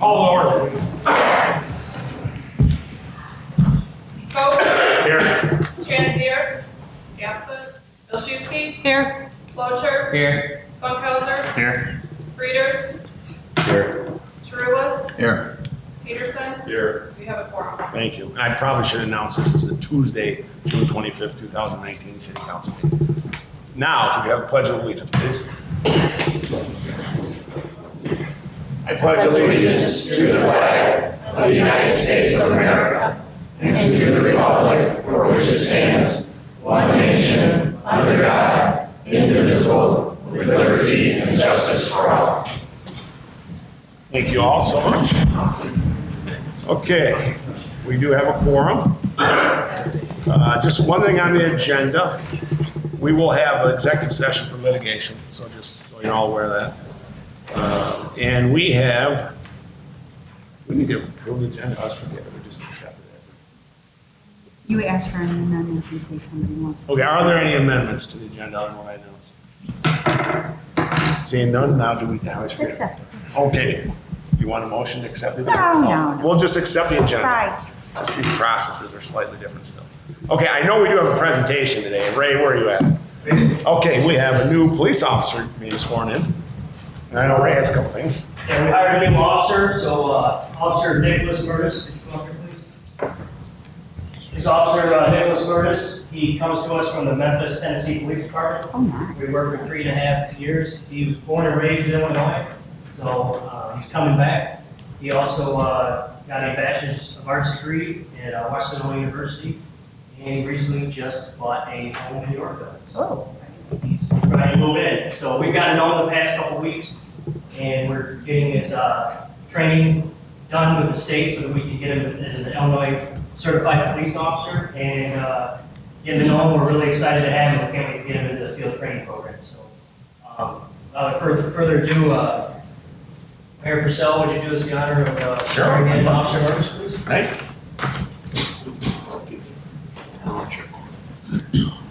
Call to order, please. Vogt. Here. Transier. Absent. Ilshewski. Here. Locher. Here. Funkhauser. Here. Frieders. Here. Trulis. Here. Peterson. Here. We have a quorum. Thank you. I probably should announce this is the Tuesday, June 25th, 2019 City Council meeting. Now, if we have the Pledge of Allegiance, please. I pledge allegiance to the flag of the United States of America and to the republic for which it stands, one nation, under God, indivisible, with liberty and justice for all. Thank you all so much. Okay, we do have a quorum. Just one thing on the agenda. We will have an executive session for litigation, so just so you're all aware of that. And we need to approve the agenda. I was forgetting, we just accepted it. You asked for an amendment in case somebody wants. Okay, are there any amendments to the agenda other than what I announced? Seeing none, now do we, I always forget. Accept it. Okay, you want a motion to accept it? No. We'll just accept the agenda. Right. Just these processes are slightly different still. Okay, I know we do have a presentation today. Ray, where are you at? Okay, we have a new police officer being sworn in. And I know Ray has a couple things. Yeah, we hired a new officer, so Officer Nicholas Curtis, could you come up here, please? This officer, Nicholas Curtis, he comes to us from the Memphis, Tennessee Police Department. Oh, my. We worked for 3.5 years. He was born and raised in Illinois, so he's coming back. He also got a Bachelor's of Arts degree at Washington University, and he recently just bought a home in Yorkville. Oh. He's ready to move in. So we've got to know him the past couple weeks, and we're getting his training done with the state so that we can get him as an Illinois certified police officer, and getting to know him. We're really excited to have him. We can't wait to get him into the field training program. So without further ado, Mayor Purcell, would you do us the honor of swearing in Officer Curtis, please? Right?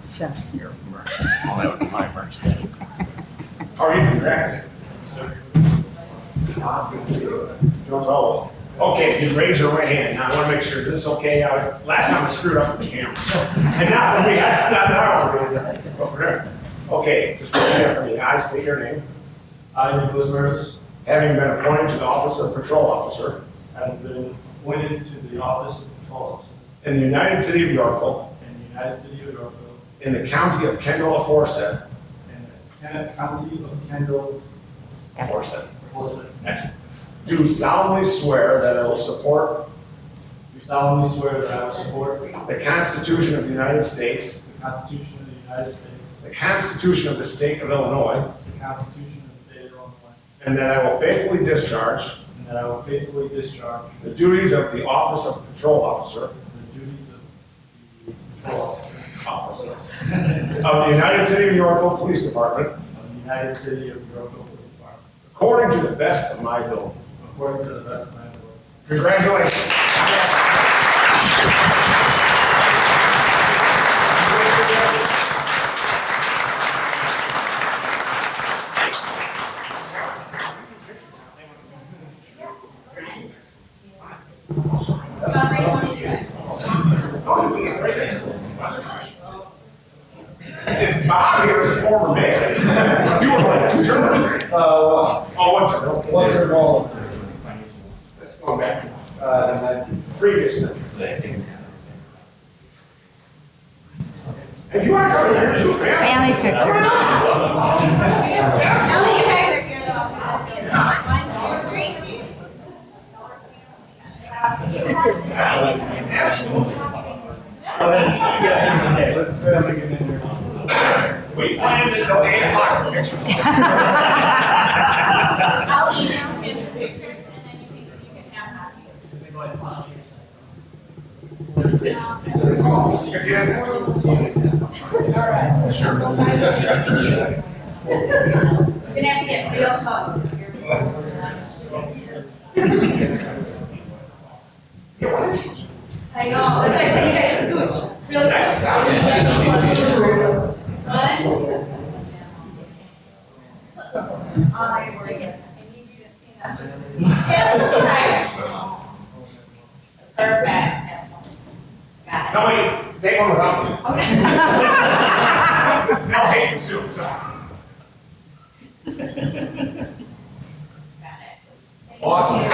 So, Oh, that was my first. How are you? Congrats. Okay, you raise your right hand. Now I want to make sure this is okay. Last time I screwed up with the camera. And now for me, I decided over here. Okay, just repeat after me. I state your name. I, Nicholas Curtis, Having been appointed to the office of patrol officer have been appointed to the office of patrol officer in the United City of Yorkville, in the United City of Yorkville, in the county of Kendall aforesaid. in the county of Kendall, Aforesaid. aforesaid. Excellent. Do solemnly swear that I will support Do solemnly swear that I will support the Constitution of the United States, the Constitution of the United States, the Constitution of the State of Illinois, the Constitution of the State of Illinois, and that I will faithfully discharge and that I will faithfully discharge the duties of the office of patrol officer the duties of the patrol officer of the United City of Yorkville Police Department of the United City of Yorkville Police Department, according to the best of my ability. according to the best of my ability. Congratulations. If Bob here is a former mayor, you were like 2 terms. Oh, 1 term. What's her role? Let's go back. Previous. If you want to come here, do it. family picture. Tell me you guys are here though. 1, 2, 3. Go ahead. We planned until 8 o'clock for pictures. I'll email him the pictures and then you can have copies. You're good. All right. Sure. You're gonna have to get real close. I know, that's like saying you guys scooch. Real close. I need you to stand up. Or back. Got it. No, wait, take one without me. Okay. They'll hate you soon, so. Got it. Awesome.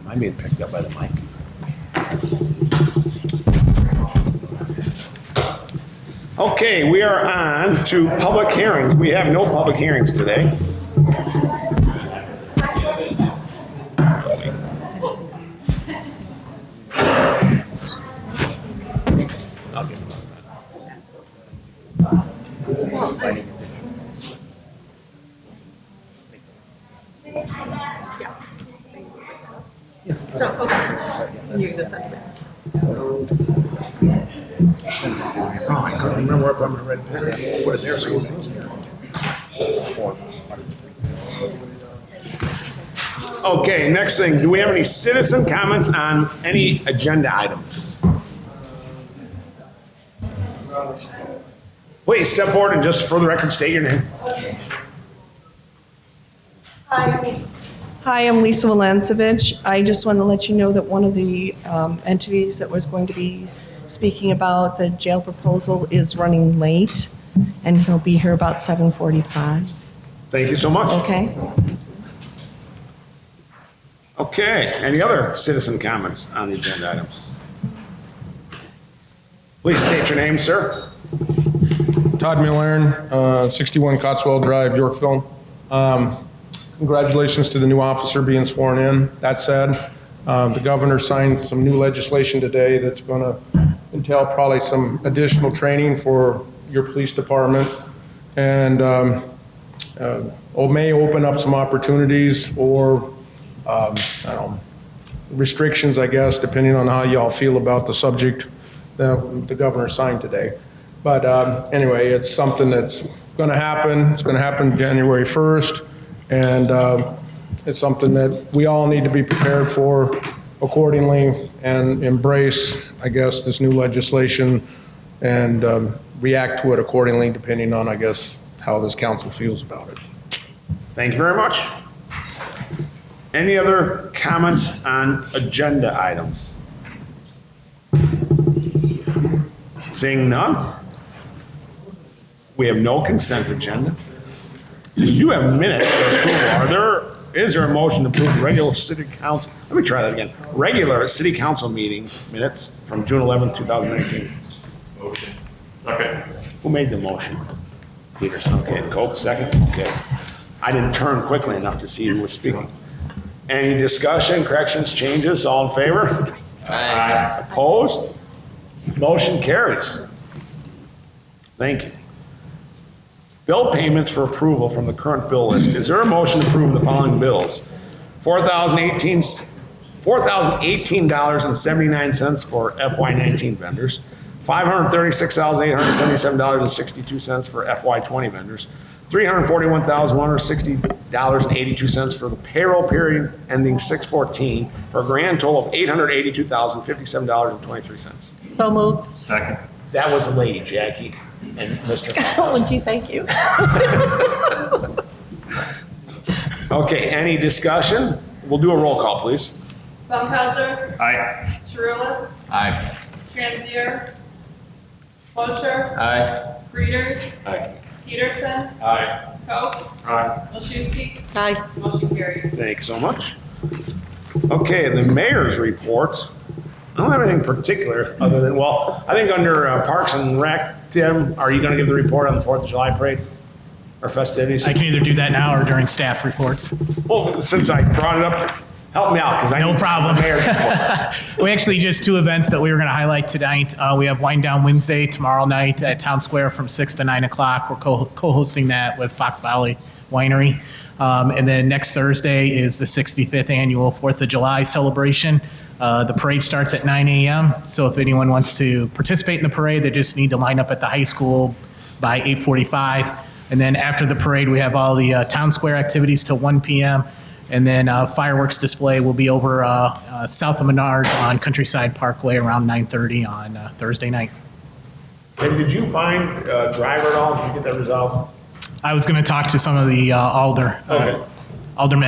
I'm being picked up by the mic. Okay, we are on to public hearings. We have no public hearings today. You can just send it back. Oh, I couldn't remember what I'm gonna read. What is there? Okay, next thing, do we have any citizen comments on any agenda items? Please step forward and just for the record state your name. Hi, I'm Lisa Walansevich. I just want to let you know that one of the entities that was going to be speaking about the jail proposal is running late, and he'll be here about 7:45, Thank you so much. okay? Okay, any other citizen comments on the agenda items? Please state your name, sir. Todd Millern, 61 Cotswell Drive, Yorkville. Congratulations to the new officer being sworn in. That said, the governor signed some new legislation today that's going to entail probably some additional training for your police department, and may open up some opportunities or I don't know, restrictions, I guess, depending on how y'all feel about the subject that the governor signed today. But anyway, it's something that's going to happen. It's going to happen January 1st. And it's something that we all need to be prepared for accordingly and embrace, I guess, this new legislation and react to it accordingly, depending on, I guess, how this council feels about it. Thank you very much. Any other comments on agenda items? Seeing none? We have no consent agenda. We do have minutes for approval. Is there a motion to approve the regular city council, let me try that again. Regular city council meeting minutes from June 11th, 2019. Motion. Second. Who made the motion? Peterson, okay, Coke, second, okay. I didn't turn quickly enough to see who was speaking. Any discussion, corrections, changes, all in favor? Aye. Opposed? Motion carries. Thank you. Bill payments for approval from the current bill list. Is there a motion to approve the following bills? $4,018.79 for FY19 vendors, $536,877.62 for FY20 vendors, $341,160.82 for the payroll period ending 6/14 for a grand total of $882,057.23. So moved. Second. That was Lady Jackie and Mr. Oh, gee, thank you. Okay, any discussion? We'll do a roll call, please. Bunkhauser. Aye. Chirulis. Aye. Transier. Clocher. Aye. Readers. Aye. Peterson. Aye. Koch. Aye. Olszewski. Aye. Motion carries. Thank you so much. Okay, the mayor's reports. I don't have anything particular other than, well, I think under Parks and Rec, Tim, are you going to give the report on the 4th of July parade or festivities? I can either do that now or during staff reports. Well, since I brought it up, help me out because I No need problem. the mayor's report. We actually just two events that we were going to highlight tonight. We have Wind Down Wednesday tomorrow night at Town Square from 6 to 9 o'clock. We're co-hosting that with Fox Valley Winery. And then next Thursday is the 65th annual 4th of July celebration. The parade starts at 9 a.m. So if anyone wants to participate in the parade, they just need to line up at the high school by 8:45. And then after the parade, we have all the town square activities till 1 p.m. And then fireworks display will be over south of Menards on Countryside Parkway around 9:30 on Thursday night. And did you find a driver at all? Did you get that resolved? I was going to talk to some of the aldermen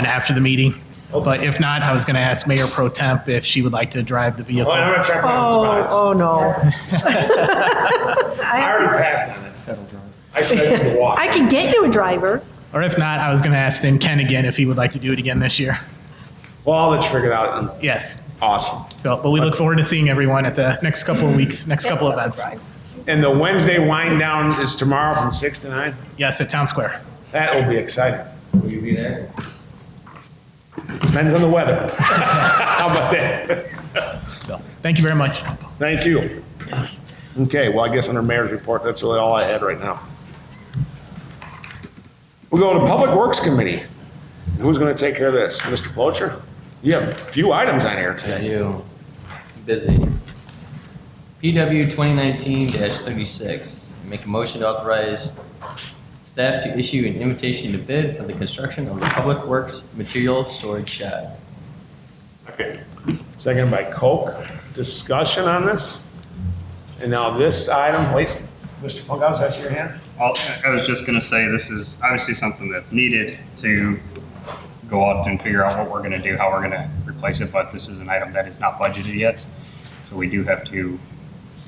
after the meeting. Okay. But if not, I was going to ask Mayor Pro Temp if she would like to drive the vehicle. Well, I'm not trying to put you on the spot. no. I already passed on it. I said I need to walk. I can get you a driver. Or if not, I was going to ask then Ken again if he would like to do it again this year. Well, I'll let you figure it out. Yes. Awesome. So, but we look forward to seeing everyone at the next couple of weeks, next couple of events. And the Wednesday wind down is tomorrow from 6 to 9? Yes, at Town Square. That will be exciting. Will you be there? Depends on the weather. How about that? So, thank you very much. Thank you. Okay, well, I guess under mayor's report, that's really all I had right now. We'll go to Public Works Committee. Who's going to take care of this? Mr. Plocher? You have a few items on here I today. do. Busy. PW 2019-36. Make a motion to authorize staff to issue an invitation to bid for the construction of the Public Works material storage shed. Okay. Second by Coke. Discussion on this? And now this item, wait, Mr. Funkhouse, I see your hand? Well, I was just gonna say, this is obviously something that's needed to go out and figure out what we're gonna do, how we're gonna replace it, but this is an item that is not budgeted yet. So we do have to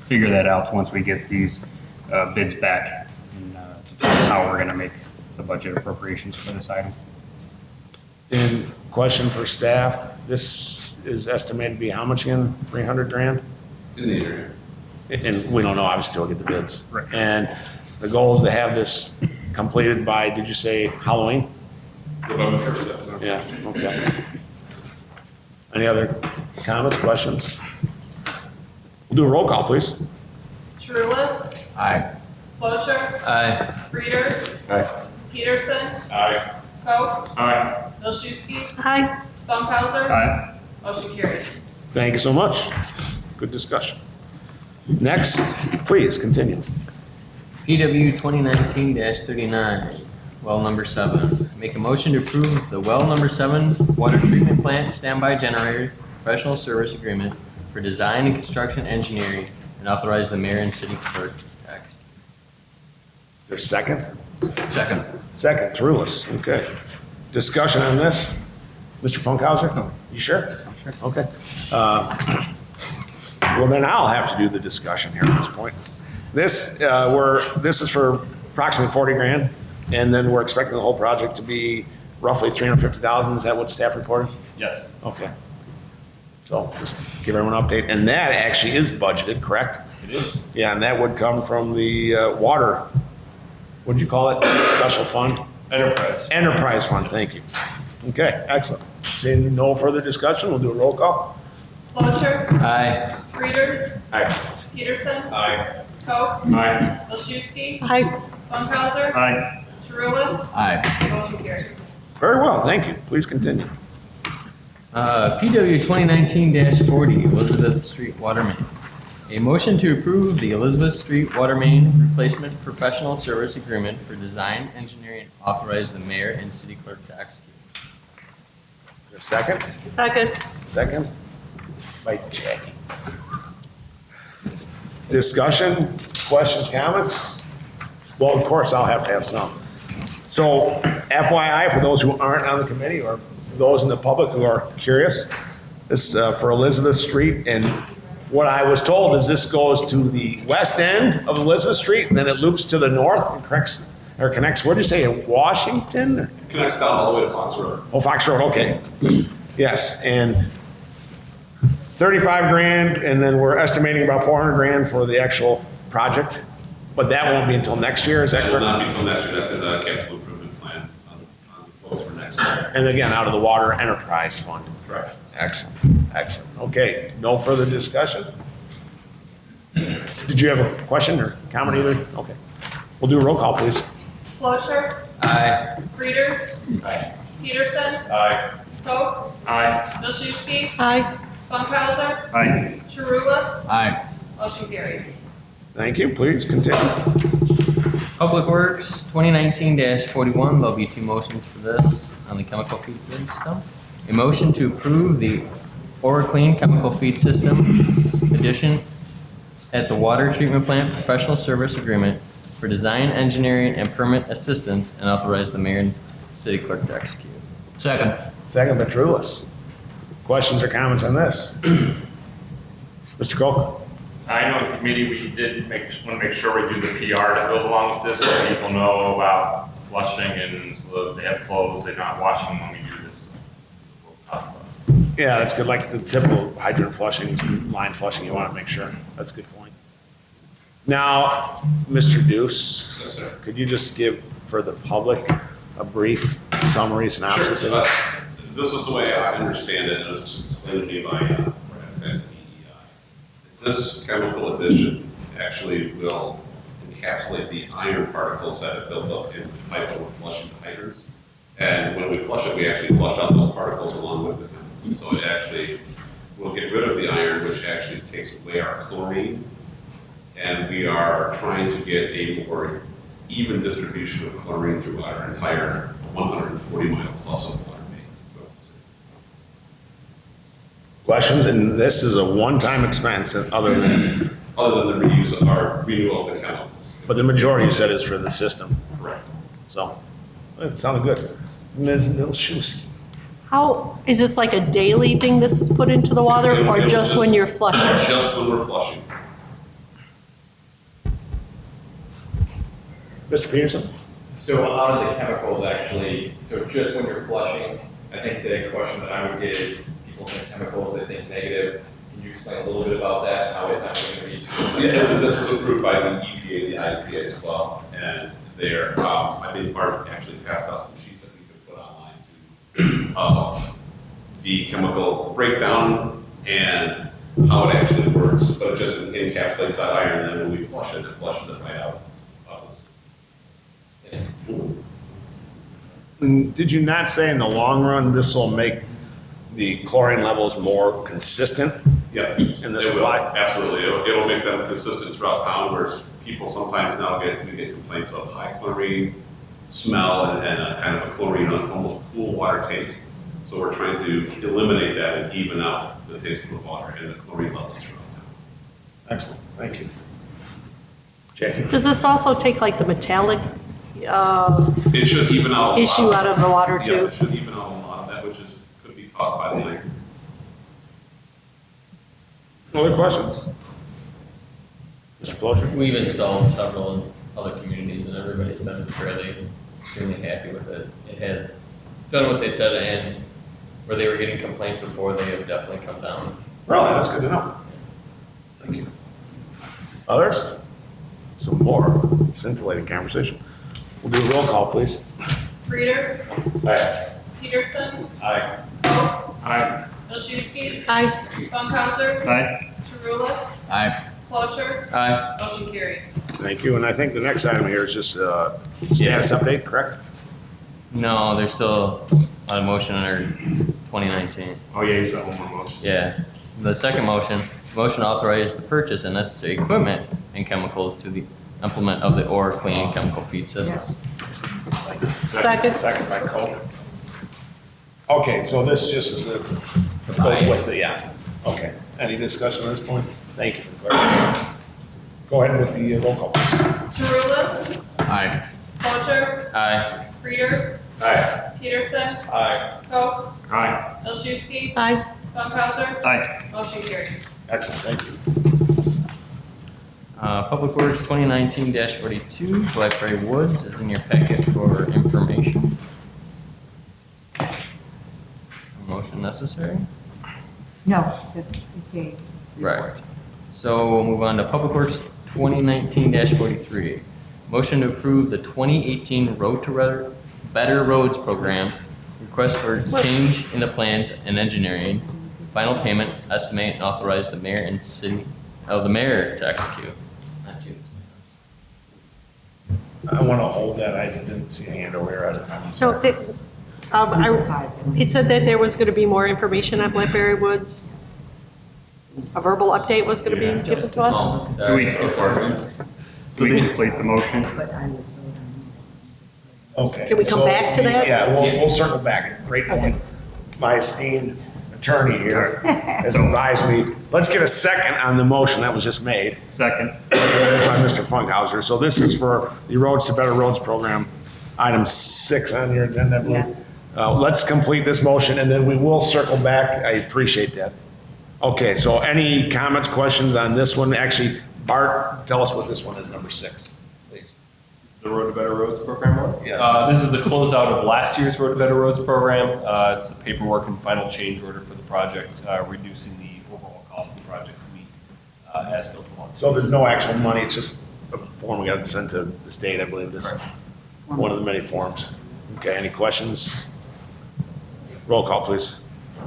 figure that out once we get these bids back and determine how we're gonna make the budget appropriations for this item. And question for staff, this is estimated to be how much again? 300 grand? In the area. And we don't know, obviously, we'll get the bids. Right. And the goal is to have this completed by, did you say Halloween? Yeah, okay. Any other comments, questions? We'll do a roll call, please. Truist. Aye. Clocher. Aye. Frieders. Aye. Peterson. Aye. Koch. Aye. Bilshuski. Hi. Spunkhauser. Aye. Motion carries. Thank you so much. Good discussion. Next, please, continue. PW 2019-39. Well number 7. Make a motion to approve the well number 7 water treatment plant standby generator professional service agreement for design and construction engineering and authorize the mayor and city clerk to execute. There's second? Second. Second, Trulis, okay. Discussion on this? Mr. Funkhauser? You sure? Sure. Okay. Well, then I'll have to do the discussion here at this point. This is for approximately 40 grand, and then we're expecting the whole project to be roughly 350,000. Is that what staff reported? Yes. Okay. So just give everyone an update. And that actually is budgeted, correct? It is. Yeah, and that would come from the water, what'd you call it? Special fund? Enterprise. Enterprise fund, thank you. Okay, excellent. Seeing no further discussion, we'll do a roll call. Clocher. Aye. Frieders. Aye. Peterson. Aye. Koch. Aye. Bilshuski. Hi. Spunkhauser. Aye. Truist. Aye. Motion carries. Very well, thank you. Please continue. PW 2019-40, Elizabeth Street Water Main. A motion to approve the Elizabeth Street Water Main Replacement Professional Service Agreement for design, engineering, and authorize the mayor and city clerk to execute. Is there a second? Second. Second? By Jackie. Discussion, questions, comments? Well, of course, I'll have to have some. So FYI, for those who aren't on the committee or those in the public who are curious, this for Elizabeth Street, and what I was told is this goes to the west end of Elizabeth Street, and then it loops to the north and connects, what did you say, Washington? Or? Connects down all the way to Fox Road. Oh, Fox Road, okay. Yes, and 35 grand, and then we're estimating about 400 grand for the actual project, but that won't be until next year, is that That will correct? not be until next year. That's in the capital improvement plan on the quotes for next year. And again, out of the Water Enterprise Fund. Correct. Excellent, excellent. Okay, no further discussion? Did you have a question or comment either? Okay. We'll do a roll call, please. Clocher. Aye. Frieders. Aye. Peterson. Aye. Koch. Aye. Bilshuski. Hi. Spunkhauser. Aye. Truist. Aye. Motion carries. Thank you, please continue. Public Works, 2019-41, there'll be 2 motions for this on the chemical feed system. A motion to approve the OraClean chemical feed system addition at the water treatment plant professional service agreement for design, engineering, and permit assistance, and authorize the mayor and city clerk to execute. Second by Trulis. Questions or comments on this? Mr. Coker? I know the committee, we did want to make sure we do the PR that goes along with this, so people know about flushing and so that they have clothes, they're not washing when we do this. We'll talk about it. Yeah, that's good, like the typical hydrant flushing, line flushing, you want to make sure. That's a good point. Now, Mr. Deuce? Yes, sir. Could you just give for the public a brief summary, synopsis of this? This is the way I understand it, and it was explained to me by Brad Spence at EEI. This chemical addition actually will encapsulate the iron particles that have built up in the pipe when we're flushing the hydrants. And when we flush it, we actually flush out those particles along with it. So it actually will get rid of the iron, which actually takes away our chlorine. And we are trying to get a more even distribution of chlorine through our entire 140 mile plus of water mains throughout the city. Questions? And this is a one-time expense other than, The reuse of our renewal of the chemicals. but the majority you said is for the system. Correct. So, it sounded good. Ms. Milszewski? How, is this like a daily thing this is put into the water It'll or just when you're flushing? Just when we're flushing. Mr. Peterson? So out of the chemicals actually, so just when you're flushing, I think the question that I would get is, people think chemicals, they think negative. Can you explain a little bit about that, how it's not going to be too? Yeah, this is approved by the EPA, the IPA as well, and they're, I think Bart actually passed out some sheets that we could put online to, the chemical breakdown and how it actually works, but it just encapsulates that iron, and then when we flush it flushes it right out. And did you not say in the long run, this will make the chlorine levels more consistent? Yeah. In the It will, supply? absolutely. It'll make them consistent throughout town, whereas people sometimes now we get complaints of high chlorine smell and a kind of a chlorine, almost cool water taste. So we're trying to eliminate that and even out the taste of the water and the chlorine levels throughout town. Excellent, thank you. Jackie? Does this also take like the metallic It should even out. issue out of the water Yeah, too? it should even out a lot of that, which could be caused by the iron. Other questions? Mr. Plocher? We've installed several in other communities and everybody's been fairly extremely happy with it. It has done what they said, and where they were getting complaints before, they have definitely come down. Really, that's good to know. Thank you. Others? Some more scintillating conversation. We'll do a roll call, please. Frieders. Aye. Peterson. Aye. Koch. Aye. Milszewski. Aye. Bunkhauser. Aye. Tarulis. Aye. Clocher. Aye. Motion carries. Thank you, and I think the next item here is just status update, correct? No, there's still a motion under 2019. Oh, yeah, he's got one more motion. Yeah. The second motion authorize the purchase and necessary equipment and chemicals to the implement of the OraClean chemical feed system. Second. Second by Coke. Okay, so this just is goes with the, yeah, okay. Any discussion on this point? Thank you for the clarification. Go ahead with the roll call, please. Tarulis. Aye. Clocher. Aye. Frieders. Aye. Peterson. Aye. Koch. Aye. Milszewski. Aye. Bunkhauser. Aye. Motion carries. Excellent, thank you. Public Works 2019-42, Blackberry Woods is in your packet for information. Motion necessary? No, it's a. Right. So we'll move on to Public Works 2019-43. Motion to approve the 2018 Road to Better Roads Program. Request for change in the plans and engineering. Final payment, estimate, and authorize the mayor and the mayor to execute. Not you. I want to hold that, I didn't see a hand over here at the time. So it said that there was going to be more information on Blackberry Woods. A verbal update was going to be given to us? Oh, Do we- sorry. So we complete the motion. Okay. Can we come So, back to that? Yeah, we'll circle back. Great point. My esteemed attorney here has advised me, let's get a second on the motion that was just made Second. by Mr. Funkhauser. So this is for the Roads to Better Roads program, item 6 on your agenda, I believe. Yes. Let's complete this motion and then we will circle back. I appreciate that. Okay, so any comments, questions on this one? Actually, Bart, tell us what this one is, number 6, please. The Road to Better Roads program one? Yes. This is the closeout of last year's Road to Better Roads program. It's the paperwork and final change order for the project, reducing the overall cost of the project to meet as-built quantities. So there's no actual money, it's just a form we got to send to the state, I believe this is one of the many forms. Okay, any questions? Roll call, please.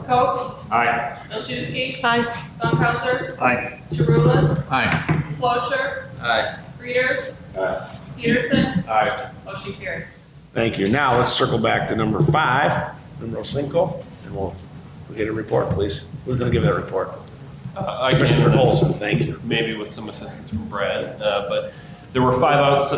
Coe, Aye. Olszewski. Aye. Funkhauser. Aye. Chirulis. Aye. Flocher. Aye. Readers. Peterson. Aye. Motion carries. Thank you. Now let's circle back to number 5, numero 5, and we'll get a report, please. Who's going to give that report? I Mr. can, Olson, thank you. maybe with some assistance from Brad, but there were 5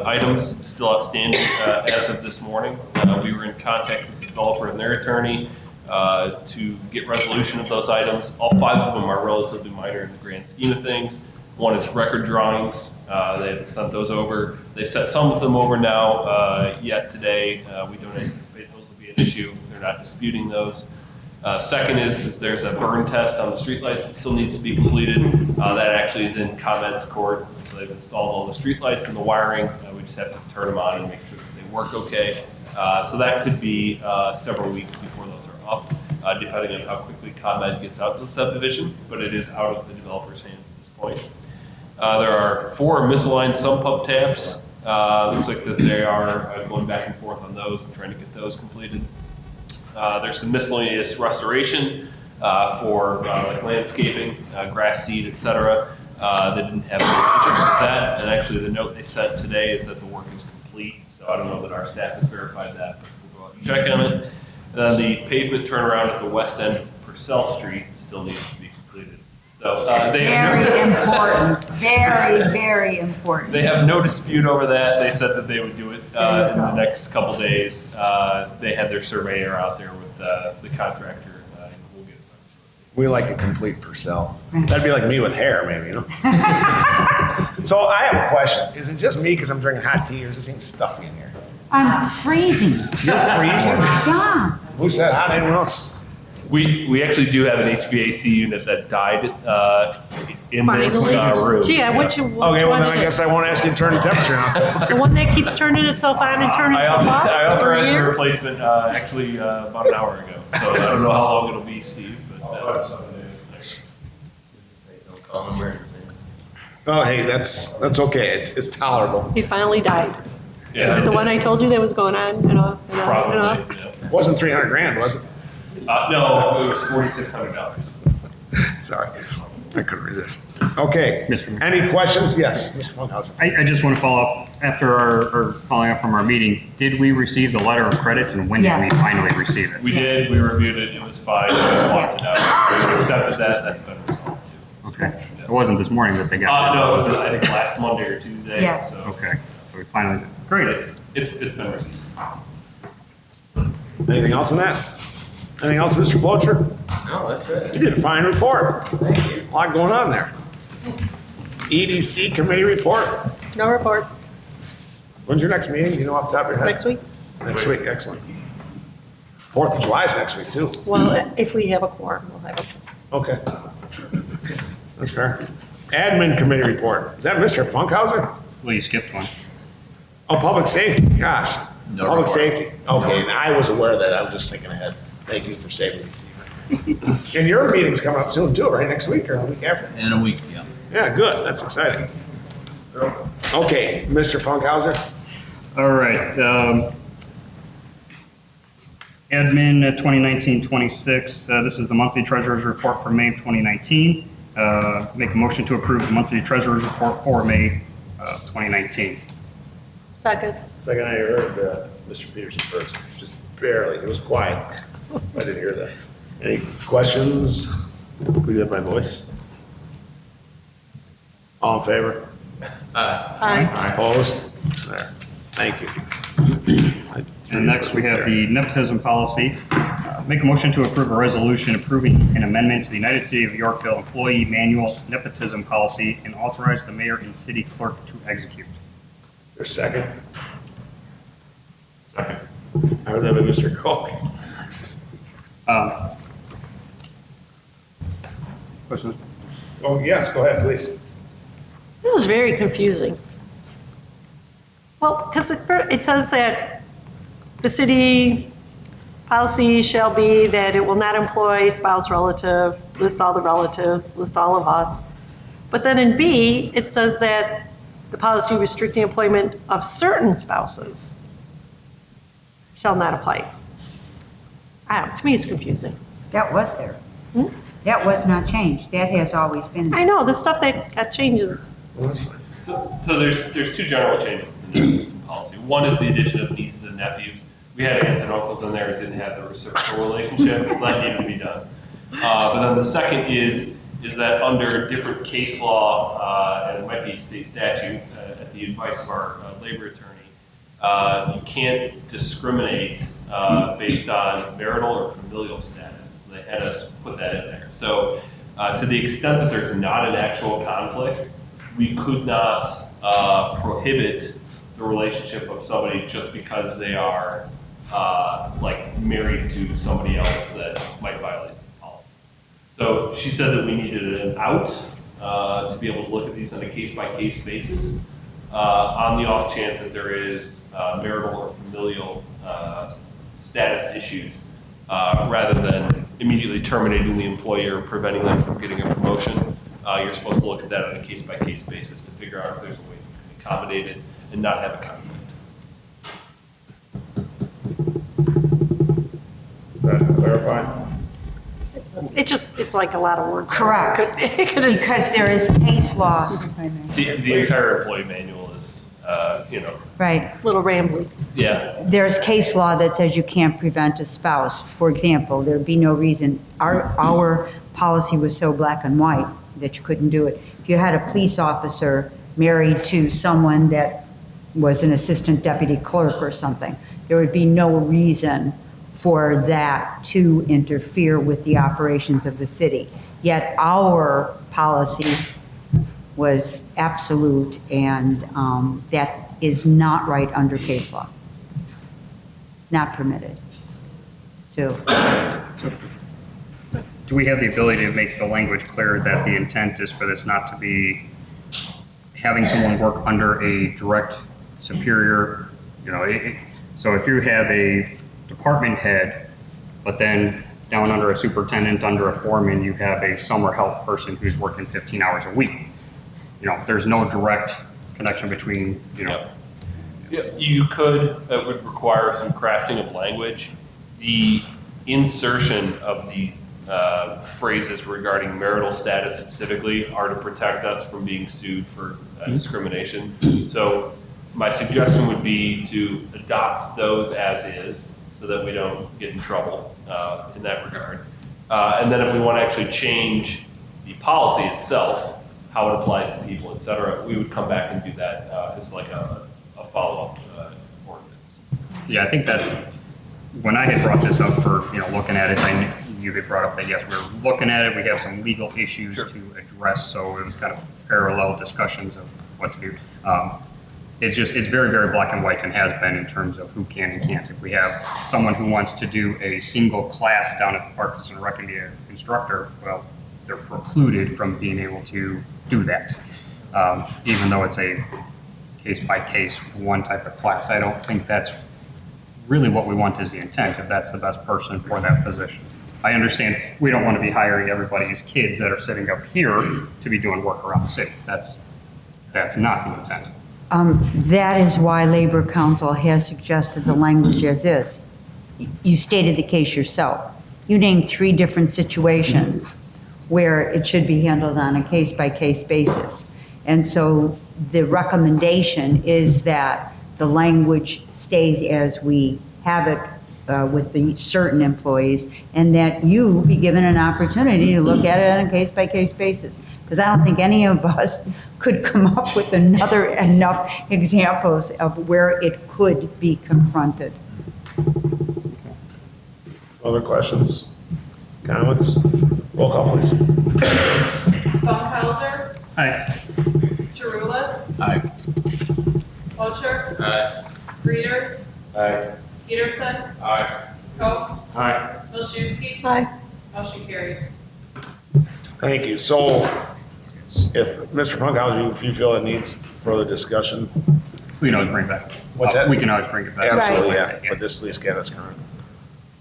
items still outstanding as of this morning. We were in contact with the developer and their attorney to get resolution of those items. All 5 of them are relatively minor in the grand scheme of things. One is record drawings. They have sent those over. They sent some of them over now yet today. We don't anticipate those will be an issue. They're not disputing those. Second is there's a burn test on the streetlights that still needs to be completed. That actually is in comments court. So they've installed all the streetlights and the wiring. We just have to turn them on and make sure that they work okay. So that could be several weeks before those are up, depending on how quickly ComEd gets out to the subdivision, but it is out of the developer's hands at this point. There are 4 misaligned sump pump taps. Looks like that they are going back and forth on those and trying to get those completed. There's some miscellaneous restoration for like landscaping, grass seed, etc. They didn't have any issues with that. And actually the note they sent today is that the work is complete. So I don't know that our staff has verified that, but we'll go out and check on it. And then the pavement turnaround at the west end of Purcell Street still needs to be completed. So they have Very important, very important. They have no dispute over that. They said that they would do it in the next couple days. They had their surveyor out there with the contractor. And we'll get it done shortly. We like a complete Purcell. That'd be like me with hair, maybe, you know? So I have a question. Is it just me because I'm drinking hot tea, or does it seem stuffy in here? I'm freezing. You're freezing? Yeah. Who said hot? Anyone else? We actually do have an HVAC unit that died in this Finally. room. Gee, I Yeah. wish you. Okay, well then I guess I won't ask you to turn the temperature on. The one that keeps turning itself on and turning itself off? I for a authorized a year? replacement actually about an hour ago. So I don't know how long it'll be, Steve, but No common emergency. Oh, hey, that's okay. It's tolerable. He finally died. yeah, Is it the one I told you that was going on and off and off and off? probably. Yeah. It wasn't 300 grand, was it? No, it was $4,600. Sorry, I couldn't resist. Okay, Mr. Mayor. any questions? Yes, Mr. Funkhauser. I just want to follow up, after or following up from our meeting, did we receive the letter of credit and when did we Yes. finally receive it? We did, we reviewed it, it was fine, we just walked it out. We accepted that, that's been resolved too. Okay. It wasn't this morning that they got it. No, it was, I think, last Monday or Tuesday, Yeah. so. Okay, so we finally, great. It's been received. Anything else on that? Anything else, Mr. Blocher? No, that's it. You did a fine report. Thank you. A lot going on there. EDC committee report. No report. When's your next meeting? Do you know off the top of your head? Next week? Next week, excellent. 4th of July is next week, too. Well, if we have a quorum, we'll have a. Okay. That's fair. Admin committee report. Is that Mr. Funkhauser? Well, you skipped one. Oh, public safety, gosh. No Public report. safety. Okay, and I was aware of that. I was just thinking ahead. Thank you for saving me, Steve. And your meeting's coming up soon, too, right? Next week or the week after? In a week, yeah. Yeah, good. That's exciting. Okay, Mr. Funkhauser? All right. Admin 2019-26, this is the monthly treasurer's report for May of 2019. Make a motion to approve the monthly treasurer's report for May 2019. Second. Second, I heard Mr. Peterson first, just barely. It was quiet. I didn't hear that. Any questions? Could you have my voice? All in favor? Aye. Opposed? There. Thank you. And next, we have the nepotism policy. Make a motion to approve a resolution approving an amendment to the United City of Yorkville Employee Manual Nepotism Policy and authorize the mayor and city clerk to execute. Your second? Second. I heard that by Mr. Koch. Questions? Oh, yes, go ahead, please. This is very confusing. Well, because it says that the city policy shall be that it will not employ spouse, relative, list all the relatives, list all of us. But then in B, it says that the policy restricting employment of certain spouses shall not apply. I don't, to me, it's confusing. That was there. That was not changed. That has always been there. I know, the stuff that got changes. Well, that's fine. So there's two general changes to the nepotism policy. One is the addition of nieces and nephews. We had aunts and uncles in there that didn't have the reciprocal relationship, and that needed to be done. But then the second is that under different case law, and it might be state statute, at the advice of our labor attorney, you can't discriminate based on marital or familial status. They had us put that in there. So to the extent that there's not an actual conflict, we could not prohibit the relationship of somebody just because they are like married to somebody else that might violate this policy. So she said that we needed an out to be able to look at these on a case-by-case basis on the off chance that there is marital or familial status issues rather than immediately terminating the employee or preventing them from getting a promotion. You're supposed to look at that on a case-by-case basis to figure out if there's a way to accommodate it and not have a conflict. Is that clarified? It's like a lot of words. Correct. Because there is case law. The entire employee manual is, Right. Little rambly. yeah. There's case law that says you can't prevent a spouse. For example, there'd be no reason, our policy was so black and white that you couldn't do it. If you had a police officer married to someone that was an assistant deputy clerk or something, there would be no reason for that to interfere with the operations of the city. Yet our policy was absolute, and that is not right under case law. Not permitted. So, Do we have the ability to make the language clear that the intent is for this not to be having someone work under a direct superior, so if you have a department head, but then down under a superintendent, under a foreman, you have a summer help person who's working 15 hours a week. There's no direct connection between, Yeah, you could, that would require some crafting of language. The insertion of the phrases regarding marital status specifically are to protect us from being sued for discrimination. So my suggestion would be to adopt those as is so that we don't get in trouble in that regard. And then if we want to actually change the policy itself, how it applies to people, et cetera, we would come back and do that as like a follow-up ordinance. Yeah, I think that's, when I had brought this up for, looking at it, you had brought up that, yes, we're looking at it, we have some legal issues to address, so it was kind of parallel discussions of what to do. It's very, very black and white and has been in terms of who can and can't. If we have someone who wants to do a single class down at the Parks and Rec and be an instructor, well, they're precluded from being able to do that. Even though it's a case-by-case one type of class. I don't think that's really what we want is the intent, if that's the best person for that position. I understand we don't want to be hiring everybody's kids that are sitting up here to be doing work around the city. That's not the intent. that is why Labor Council has suggested the language as is. You stated the case yourself. You named 3 different situations where it should be handled on a case-by-case basis. And so the recommendation is that the language stays as we have it with the certain employees, and that you be given an opportunity to look at it on a case-by-case basis. Because I don't think any of us could come up with enough examples of where it could be confronted. Other questions, comments? Roll call, please. Funkhauser. Aye. Chirulis. Aye. Wiltshire. Aye. Readers. Aye. Peterson. Aye. Koch. Aye. Milczewski. Aye. Motion carries. Thank you. So if, Mr. Funkhauser, if you feel it needs further discussion, We can always bring it back. What's that? We can always bring it back. absolutely, yeah, but this at least get us current.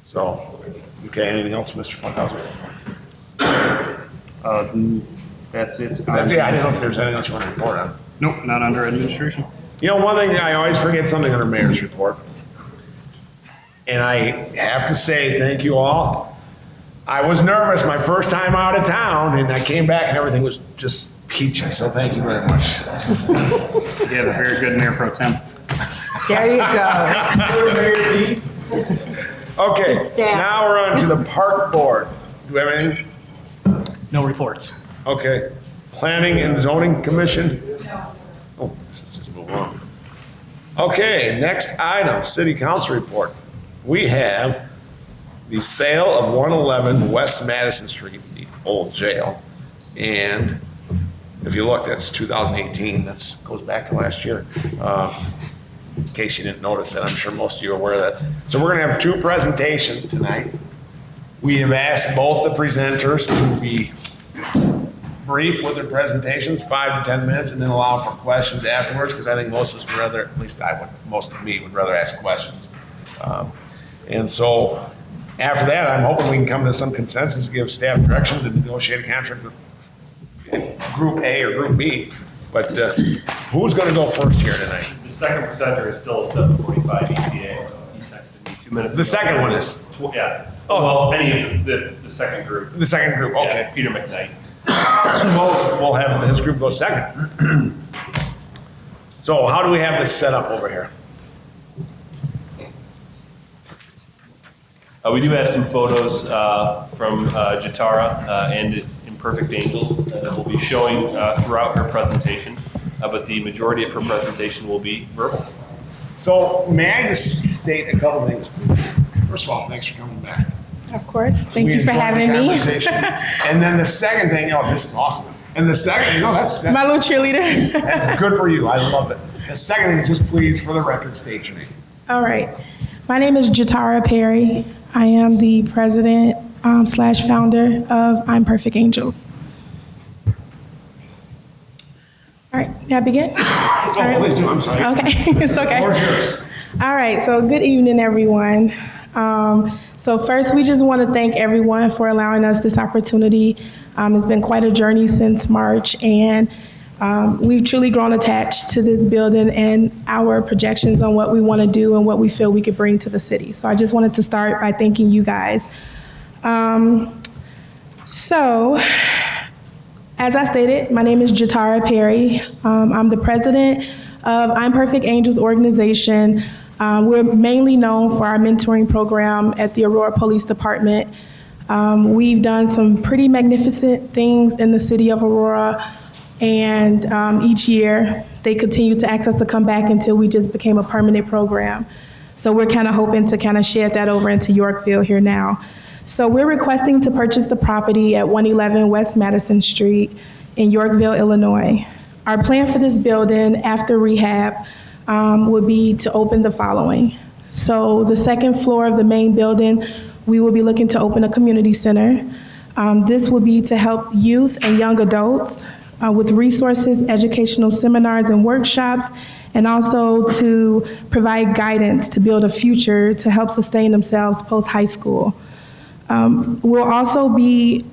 So, okay, anything else, Mr. Funkhauser? That's it. Yeah, I didn't know if there's anything else you want to report on. Nope, not under administration. You know, one thing, I always forget something under mayor's report. And I have to say, thank you all. I was nervous my first time out of town, and I came back and everything was just peachy, so thank you very much. You have a very good mayor pro tem. There you go. Okay, Good staff. now we're on to the park board. Do we have anything? No reports. Okay, planning and zoning commission? Oh, this is just move on. Okay, next item, city council report. We have the sale of 111 West Madison Street, the old jail. And if you look, that's 2018, that goes back to last year. In case you didn't notice that, I'm sure most of you are aware of that. So we're gonna have two presentations tonight. We have asked both the presenters to be brief with their presentations, 5 to 10 minutes, and then allow for questions afterwards, because I think most of us would rather, at least I would, most of me would rather ask questions. And so after that, I'm hoping we can come to some consensus, give staff direction to negotiate a contract with Group A or Group B. But who's going to go first here tonight? The second presenter is still at 7:45 ETA. He texted me 2 minutes ago. The second one is? Yeah. Oh. Well, any of the second group. The second group, okay. Yeah, Peter McKnight. We'll have his group go second. So how do we have this set up over here? We do have some photos from Jatara and Imperfect Angels that will be showing throughout her presentation, but the majority of her presentation will be verbal. So may I just state a couple things? First of all, thanks for coming back. Of course. Thank We you for enjoyed the having me. conversation. And then the second thing, oh, this is awesome. And the second, that's My little cheerleader. good for you. I love it. The second thing, just please, for the record, state your name. All right. My name is Jatara Perry. I am the president / founder of I'm Perfect Angels. All right, may I begin? Oh, please do. I'm sorry. Okay, it's okay. The floor is yours. All right, so good evening, everyone. So first, we just want to thank everyone for allowing us this opportunity. It's been quite a journey since March, and we've truly grown attached to this building and our projections on what we want to do and what we feel we could bring to the city. So I just wanted to start by thanking you guys. So, as I stated, my name is Jatara Perry. I'm the president of I'm Perfect Angels organization. We're mainly known for our mentoring program at the Aurora Police Department. We've done some pretty magnificent things in the city of Aurora, and each year they continue to ask us to come back until we just became a permanent program. So we're kind of hoping to kind of shed that over into Yorkville here now. So we're requesting to purchase the property at 111 West Madison Street in Yorkville, Illinois. Our plan for this building after rehab would be to open the following. So the second floor of the main building, we will be looking to open a community center. This will be to help youth and young adults with resources, educational seminars and workshops, and also to provide guidance to build a future to help sustain themselves post-high school. We'll also be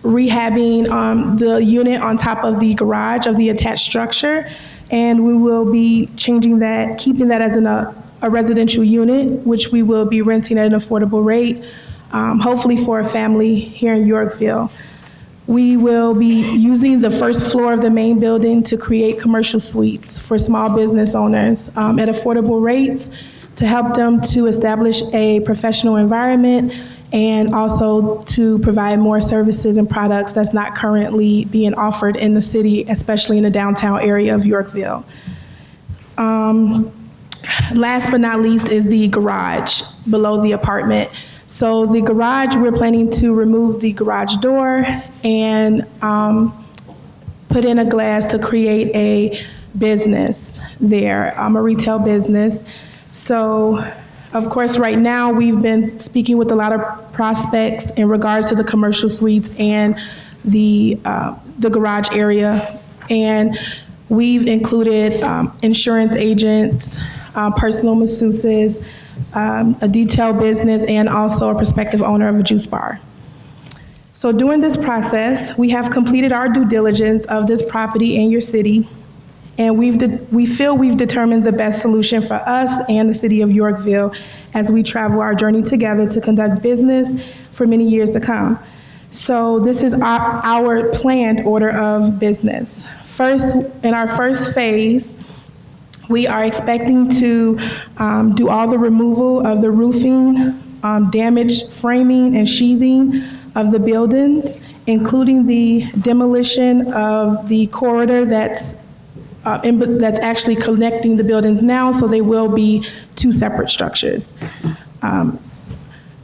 rehabbing the unit on top of the garage of the attached structure, and we will be changing that, keeping that as a residential unit, which we will be renting at an affordable rate, hopefully for a family here in Yorkville. We will be using the first floor of the main building to create commercial suites for small business owners at affordable rates to help them to establish a professional environment and also to provide more services and products that's not currently being offered in the city, especially in the downtown area of Yorkville. Last but not least is the garage below the apartment. So the garage, we're planning to remove the garage door and put in a glass to create a business there, a retail business. So, of course, right now we've been speaking with a lot of prospects in regards to the commercial suites and the garage area, and we've included insurance agents, personal masseuses, a detail business, and also a prospective owner of a juice bar. So during this process, we have completed our due diligence of this property in your city, and we feel we've determined the best solution for us and the city of Yorkville as we travel our journey together to conduct business for many years to come. So this is our planned order of business. First, in our first phase, we are expecting to do all the removal of the roofing, damaged framing and sheathing of the buildings, including the demolition of the corridor that's actually connecting the buildings now, so they will be two separate structures.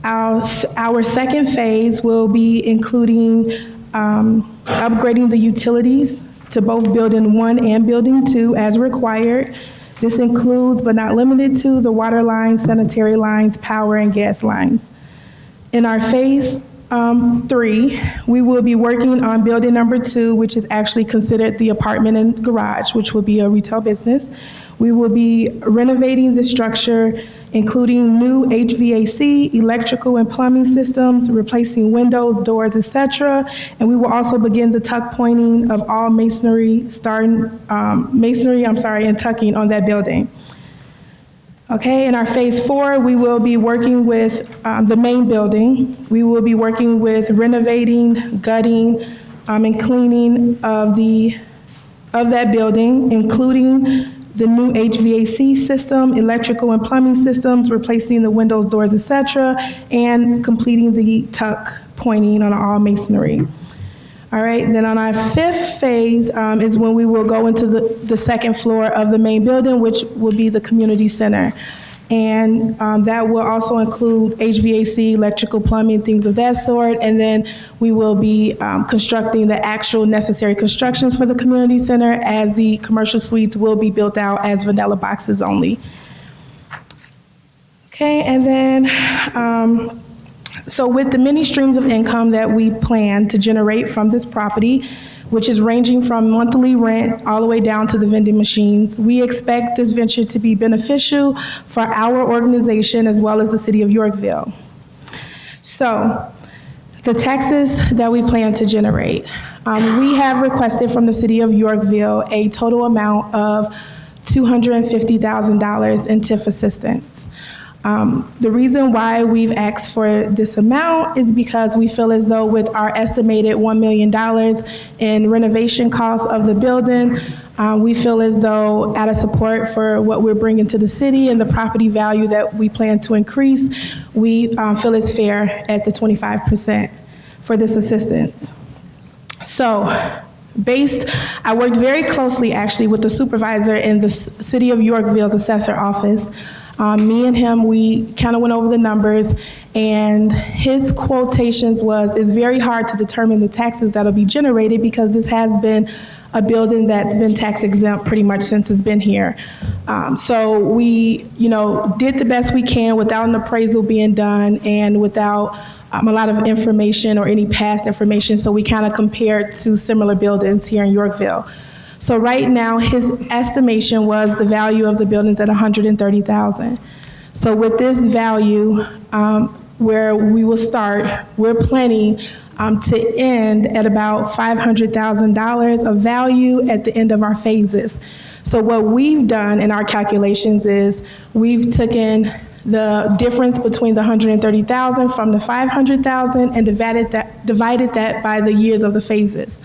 Our second phase will be including upgrading the utilities to both Building 1 and Building 2 as required. This includes, but not limited to, the water lines, sanitary lines, power, and gas lines. In our phase 3, we will be working on building number 2, which is actually considered the apartment and garage, which will be a retail business. We will be renovating the structure, including new HVAC, electrical and plumbing systems, replacing windows, doors, etc. And we will also begin the tuck pointing of all masonry, and tucking on that building. Okay, in our phase 4, we will be working with the main building. We will be working with renovating, gutting, and cleaning of that building, including the new HVAC system, electrical and plumbing systems, replacing the windows, doors, etc., and completing the tuck pointing on all masonry. All right, then on our 5th phase is when we will go into the second floor of the main building, which will be the community center. And that will also include HVAC, electrical, plumbing, things of that sort. And then we will be constructing the actual necessary constructions for the community center, as the commercial suites will be built out as vanilla boxes only. Okay, and then, so with the many streams of income that we plan to generate from this property, which is ranging from monthly rent all the way down to the vending machines, we expect this venture to be beneficial for our organization as well as the city of Yorkville. So, the taxes that we plan to generate. We have requested from the city of Yorkville a total amount of $250,000 in TIF assistance. The reason why we've asked for this amount is because we feel as though with our estimated $1 million in renovation costs of the building, we feel as though out of support for what we're bringing to the city and the property value that we plan to increase, we feel it's fair at the 25% for this assistance. So, I worked very closely actually with the supervisor in the city of Yorkville's assessor office. Me and him, we kind of went over the numbers, and his quotations was, it's very hard to determine the taxes that'll be generated because this has been a building that's been tax exempt pretty much since it's been here. So we, did the best we can without an appraisal being done and without a lot of information or any past information. So we kind of compared to similar buildings here in Yorkville. So right now, his estimation was the value of the buildings at $130,000. So with this value, where we will start, we're planning to end at about $500,000 of value at the end of our phases. So what we've done in our calculations is we've taken the difference between the $130,000 from the $500,000 and divided that by the years of the phases.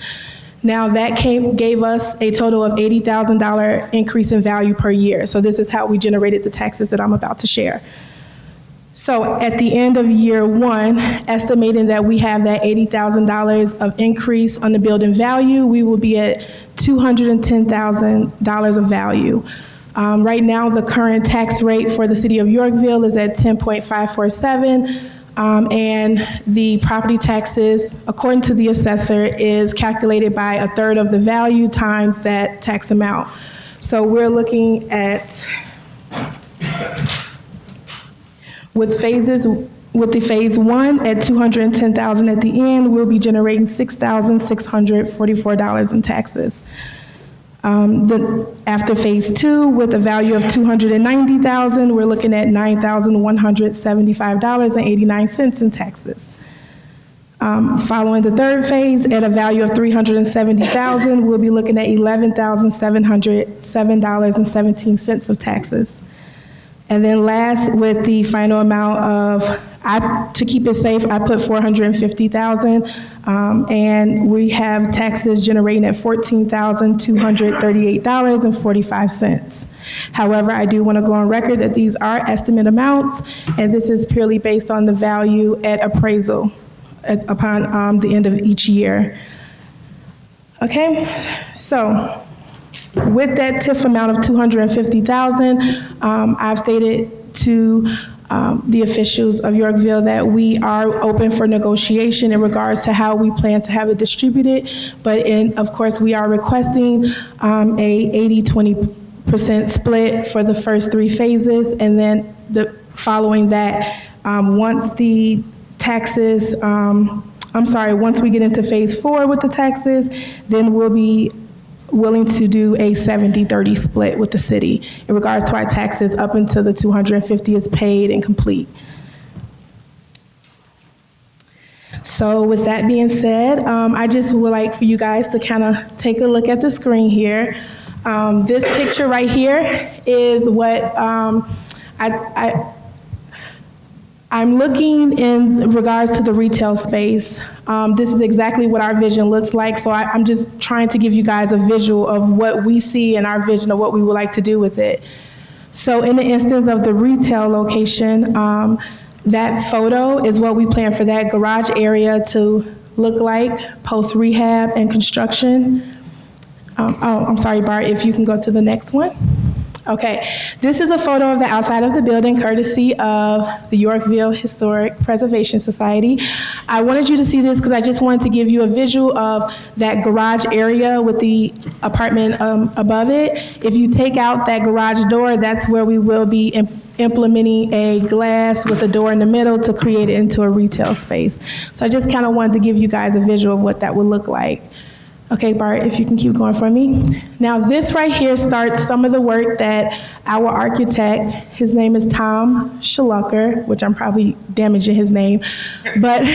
Now that gave us a total of $80,000 increase in value per year. So this is how we generated the taxes that I'm about to share. So at the end of year one, estimating that we have that $80,000 of increase on the building value, we will be at $210,000 of value. Right now, the current tax rate for the city of Yorkville is at 10.547, and the property taxes, according to the assessor, is calculated by a third of the value times that tax amount. So we're looking at, with the phase one at $210,000 at the end, we'll be generating $6,644 in taxes. After phase two, with a value of $290,000, we're looking at $9,175.89 in taxes. Following the third phase, at a value of $370,000, we'll be looking at $11,707.17 of taxes. And then last, with the final amount of, to keep it safe, I put $450,000, and we have taxes generating at $14,238.45. However, I do want to go on record that these are estimate amounts, and this is purely based on the value at appraisal upon the end of each year. Okay, so with that TIF amount of $250,000, I've stated to the officials of Yorkville that we are open for negotiation in regards to how we plan to have it distributed. But of course, we are requesting a 80-20% split for the first three phases, and then following that, once the taxes, once we get into phase four with the taxes, then we'll be willing to do a 70-30 split with the city in regards to our taxes up until the 250 is paid and complete. So with that being said, I just would like for you guys to kind of take a look at the screen here. This picture right here is what I'm looking in regards to the retail space. This is exactly what our vision looks like, so I'm just trying to give you guys a visual of what we see and our vision of what we would like to do with it. So in the instance of the retail location, that photo is what we plan for that garage area to look like post-rehab and construction. I'm sorry, Bart, if you can go to the next one. Okay, this is a photo of the outside of the building courtesy of the Yorkville Historic Preservation Society. I wanted you to see this because I just wanted to give you a visual of that garage area with the apartment above it. If you take out that garage door, that's where we will be implementing a glass with a door in the middle to create it into a retail space. So I just kind of wanted to give you guys a visual of what that would look like. Okay, Bart, if you can keep going for me. Now, this right here starts some of the work that our architect, his name is Tom Schlucker, which I'm probably damaging his name, but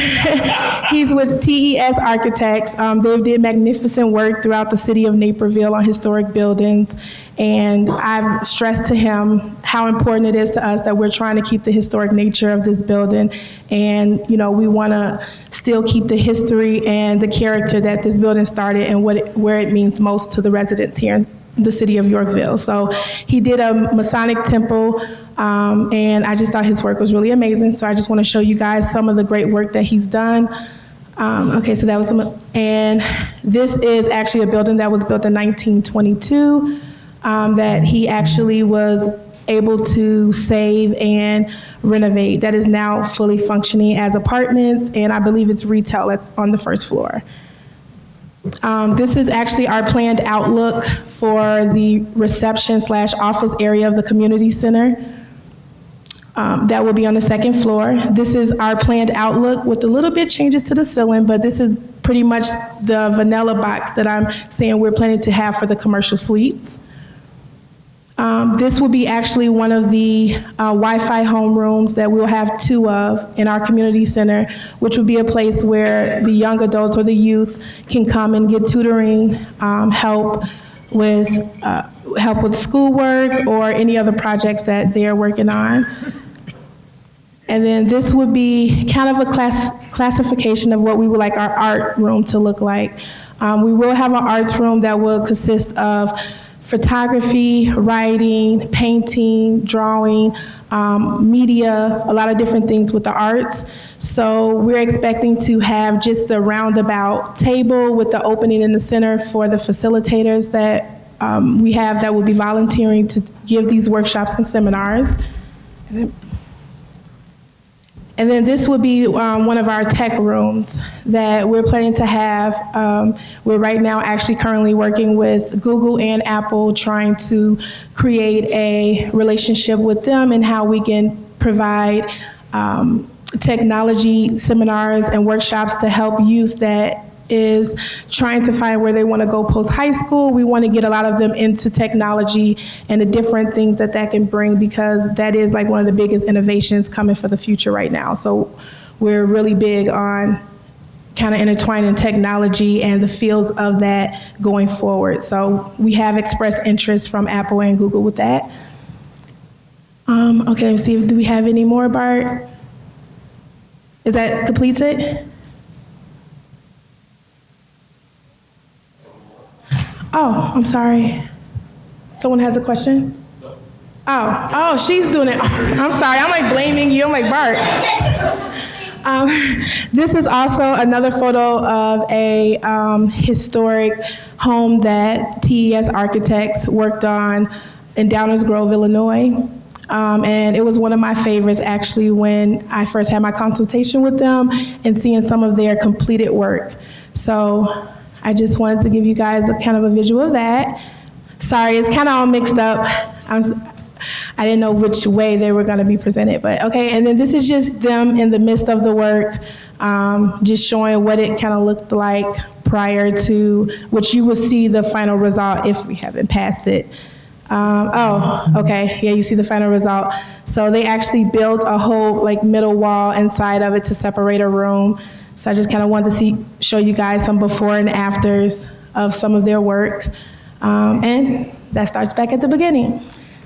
he's with TES Architects. They did magnificent work throughout the city of Naperville on historic buildings, and I've stressed to him how important it is to us that we're trying to keep the historic nature of this building, and we want to still keep the history and the character that this building started and where it means most to the residents here in the city of Yorkville. So he did a Masonic temple, and I just thought his work was really amazing. So I just want to show you guys some of the great work that he's done. Okay, so that was and this is actually a building that was built in 1922 that he actually was able to save and renovate. That is now fully functioning as apartments, and I believe it's retail on the first floor. This is actually our planned outlook for the reception/office area of the community center. That will be on the second floor. This is our planned outlook with a little bit changes to the ceiling, but this is pretty much the vanilla box that I'm saying we're planning to have for the commercial suites. This will be actually one of the Wi-Fi homerooms that we'll have two of in our community center, which will be a place where the young adults or the youth can come and get tutoring, help with schoolwork or any other projects that they're working on. And then this would be kind of a classification of what we would like our art room to look like. We will have an arts room that will consist of photography, writing, painting, drawing, media, a lot of different things with the arts. So we're expecting to have just the roundabout table with the opening in the center for the facilitators that we have that will be volunteering to give these workshops and seminars. And then this would be one of our tech rooms that we're planning to have. We're right now actually currently working with Google and Apple, trying to create a relationship with them and how we can provide technology seminars and workshops to help youth that is trying to find where they want to go post-high school. We want to get a lot of them into technology and the different things that that can bring, because that is like one of the biggest innovations coming for the future right now. So we're really big on kind of intertwining technology and the fields of that going forward. So we have expressed interest from Apple and Google with that. Okay, let's see, do we have any more, Bart? Is that completes it? Oh, I'm sorry. Someone has a question? Oh, she's doing it. I'm sorry, I'm like blaming you. I'm like, Bart. This is also another photo of a historic home that TES Architects worked on in Downers Grove, Illinois. And it was one of my favorites actually when I first had my consultation with them and seeing some of their completed work. So I just wanted to give you guys a kind of a visual of that. Sorry, it's kind of all mixed up. I didn't know which way they were gonna be presented, but okay. And then this is just them in the midst of the work, just showing what it kind of looked like prior to, which you will see the final result if we haven't passed it. Oh, okay, yeah, you see the final result. So they actually built a whole like middle wall inside of it to separate a room. So I just kind of wanted to show you guys some before and afters of some of their work. And that starts back at the beginning.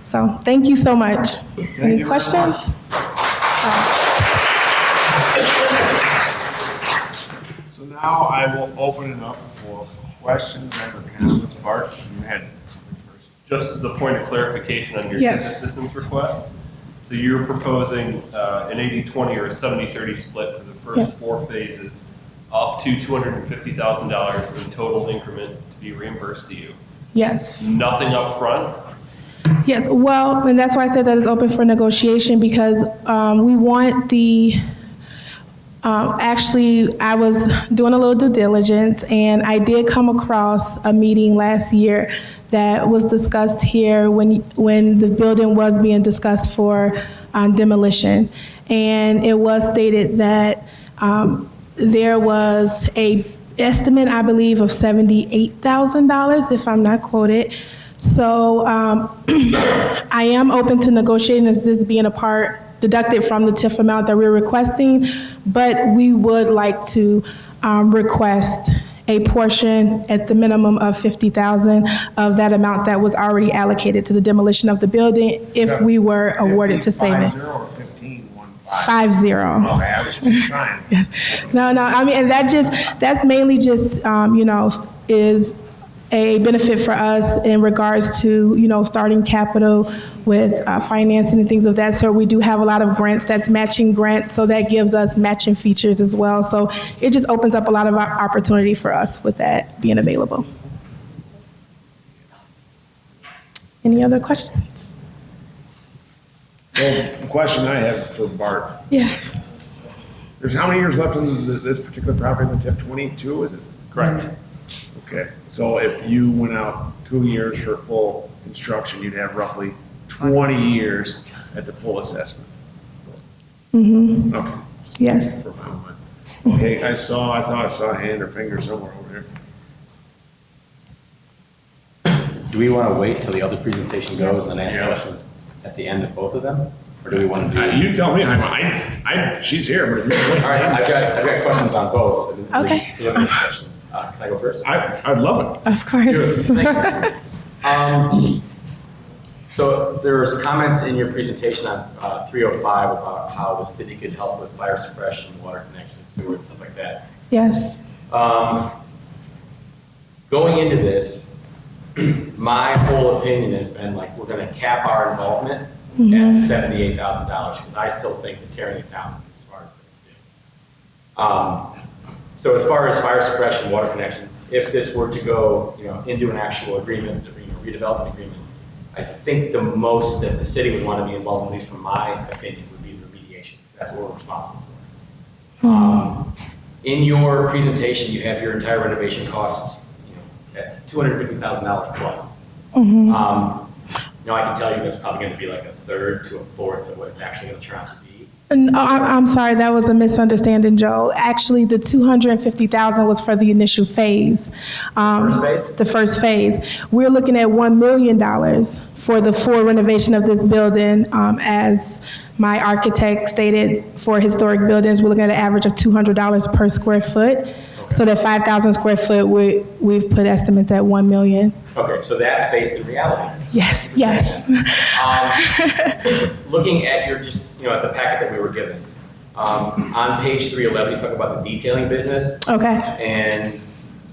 So thank you so much. Any questions? So now I will open it up for questions and comments. Bart, you had something first. Just as a point of clarification on your Yes. tech assistance request, so you're proposing an 80-20 or a 70-30 split for the first Yes. 4 phases, up to $250,000 in total increment to be reimbursed to you. Yes. Nothing up front? Yes, well, and that's why I said that it's open for negotiation, because we want the, actually, I was doing a little due diligence, and I did come across a meeting last year that was discussed here when the building was being discussed for demolition. And it was stated that there was a estimate, I believe, of $78,000, if I'm not quoted. So I am open to negotiating as this being a part deducted from the TIF amount that we're requesting, but we would like to request a portion at the minimum of $50,000 of that amount that was already allocated to the demolition of the building if we were awarded to save it. 50 or 15, 50. Okay, I was just trying. No, I mean, and that's mainly just, is a benefit for us in regards to, starting capital with financing and things of that sort. We do have a lot of grants that's matching grants, so that gives us matching features as well. So it just opens up a lot of opportunity for us with that being available. Any other questions? So the question I have for Bart, Yeah. there's how many years left on this particular property in the TIF? 22, is it? Correct. Okay, so if you went out 2 years for full construction, you'd have roughly 20 years at the full assessment. Mm-hmm. Okay. Yes. For my mind. Okay, I thought I saw a hand or finger somewhere over here. Do we want to wait till the other presentation goes and then ask questions at the end of both of them? Or do we want to do? You tell me, she's here, but if you. All right, I've got questions on both. Okay. Questions. Can I go first? I'd love it. Of course. Thank you. So there was comments in your presentation on 305 about how the city could help with fire suppression, water connection, sewer, and stuff like that. Yes. Going into this, my whole opinion has been like, we're going to cap our involvement at $78,000, because I still think that tearing it down is as far as they can do. So as far as fire suppression, water connections, if this were to go, into an actual agreement, redevelopment agreement, I think the most that the city would want to be involved, at least from my opinion, would be the remediation. That's what we're responsible for. In your presentation, you have your entire renovation costs, at $250,000 plus. I can tell you that's probably going to be like a third to a fourth of what it's actually going to turn out to be. No, I'm sorry, that was a misunderstanding, Joe. Actually, the $250,000 was for the initial phase. First phase? The first phase. We're looking at $1 million for the full renovation of this building. As my architect stated, for historic buildings, we're looking at an average of $200 per square foot. Okay. So that 5,000 square foot, we've put estimates at $1 million. Okay, so that's based in reality. Yes, yes. Looking at your at the packet that we were given, on page 311, you talk about the detailing business. Okay. And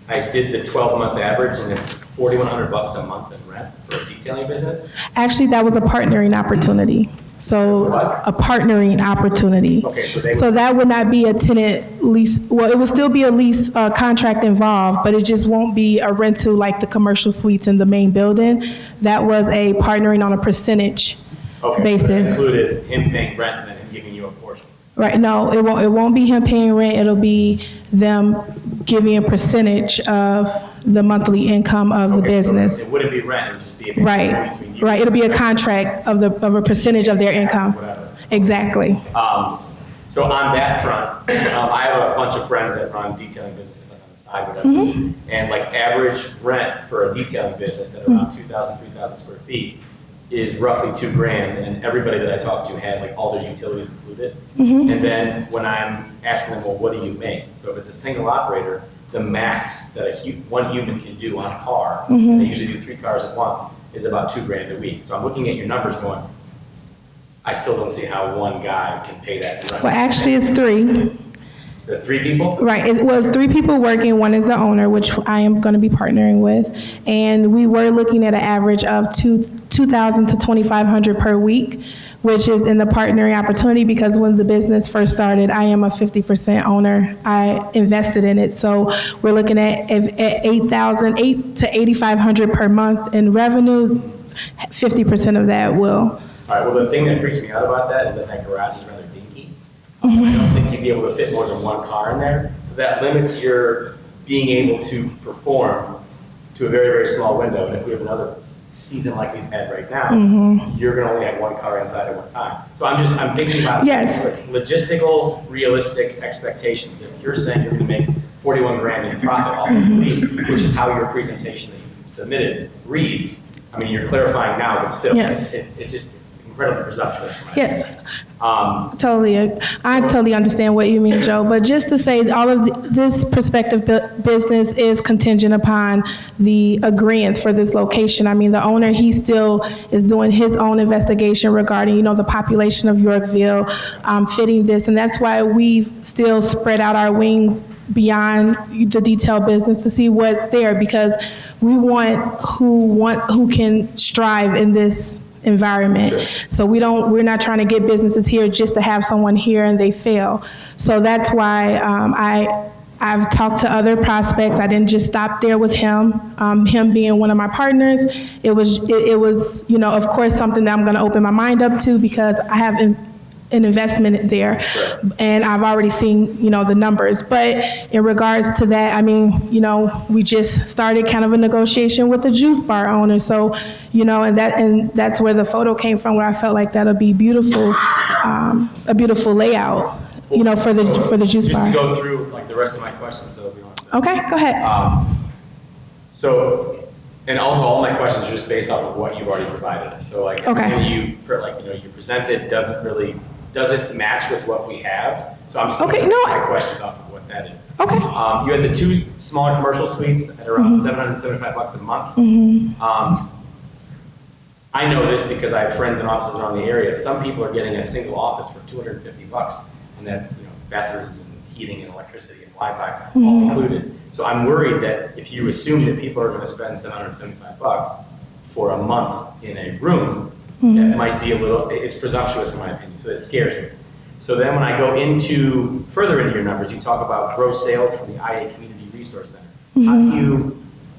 I did the 12-month average, and it's $4,100 a month in rent for a detailing business. Actually, that was a partnering opportunity. So what? A partnering opportunity. Okay, so that would not be a tenant lease. Well, it would still be a lease contract involved, but it just won't be a rental like the commercial suites in the main building. That was a partnering on a percentage basis. So that included him paying rent and then him giving you a portion. Right. No, it won't be him paying rent. It'll be them giving a percentage of the monthly income of the business. So it wouldn't be rent. It would just be a Right. between you. Right. It'll be a contract of a percentage of their income. Whatever. Exactly. So on that front, I have a bunch of friends that run detailing businesses on the side, whatever. And like average rent for a detailing business at around 2,000, 3,000 square feet is roughly $2,000, and everybody that I talked to had like all their utilities included. And then when I'm asking them, well, what do you make? So if it's a single operator, the max that one human can do on a car, and they usually do 3 cars at once, is about $2,000 a week. So I'm looking at your numbers going, I still don't see how one guy can pay that rent. Well, actually, it's 3. The 3 people? Right. It was 3 people working. One is the owner, which I am going to be partnering with. And we were looking at an average of $2,000 to $2,500 per week, which is in the partnering opportunity because when the business first started, I am a 50% owner. I invested in it. So we're looking at $8,000 to $8,500 per month in revenue. 50% of that will. All right. Well, the thing that freaks me out about that is that garage is rather dinky. I don't think you'd be able to fit more than 1 car in there. So that limits your being able to perform to a very, very small window. And if we have another season like we've had right now, you're going to only have 1 car inside at one time. So I'm thinking about logistical, realistic expectations. If you're saying you're going to make $41,000 in profit off of the lease, which is how your presentation that you submitted reads, I mean, you're clarifying now, but still, it's just incredibly presumptuous. I totally understand what you mean, Joe. But just to say, all of this prospective business is contingent upon the agreements for this location. I mean, the owner, he still is doing his own investigation regarding, the population of Yorkville, fitting this, and that's why we've still spread out our wings beyond the detail business to see what's there, because we want who can strive in this environment. Sure. So we're not trying to get businesses here just to have someone here and they fail. So that's why I've talked to other prospects. I didn't just stop there with him. Him being one of my partners, it was of course something that I'm going to open my mind up to because I have an investment there, and I've already seen, the numbers. But in regards to that, I mean, we just started kind of a negotiation with the juice bar owner. So, and that's where the photo came from, where I felt like that'll be beautiful, a beautiful layout, for the juice bar. Just to go through like the rest of my questions, so we don't have to. Okay, go ahead. And also all my questions are just based off of what you've already provided us. So like everything you presented doesn't match with what we have. So I'm still going to my questions off of what that is. Okay. You had the 2 smaller commercial suites at around $775 a month. I know this because I have friends and offices around the area. Some people are getting a single office for $250, and that's bathrooms and heating and electricity and Wi-Fi all included. So I'm worried that if you assume that people are going to spend $775 for a month in a room, that might be a little, it's presumptuous in my opinion, so it scares me. So then when I go further into your numbers, you talk about gross sales from the IA Community Resource Center.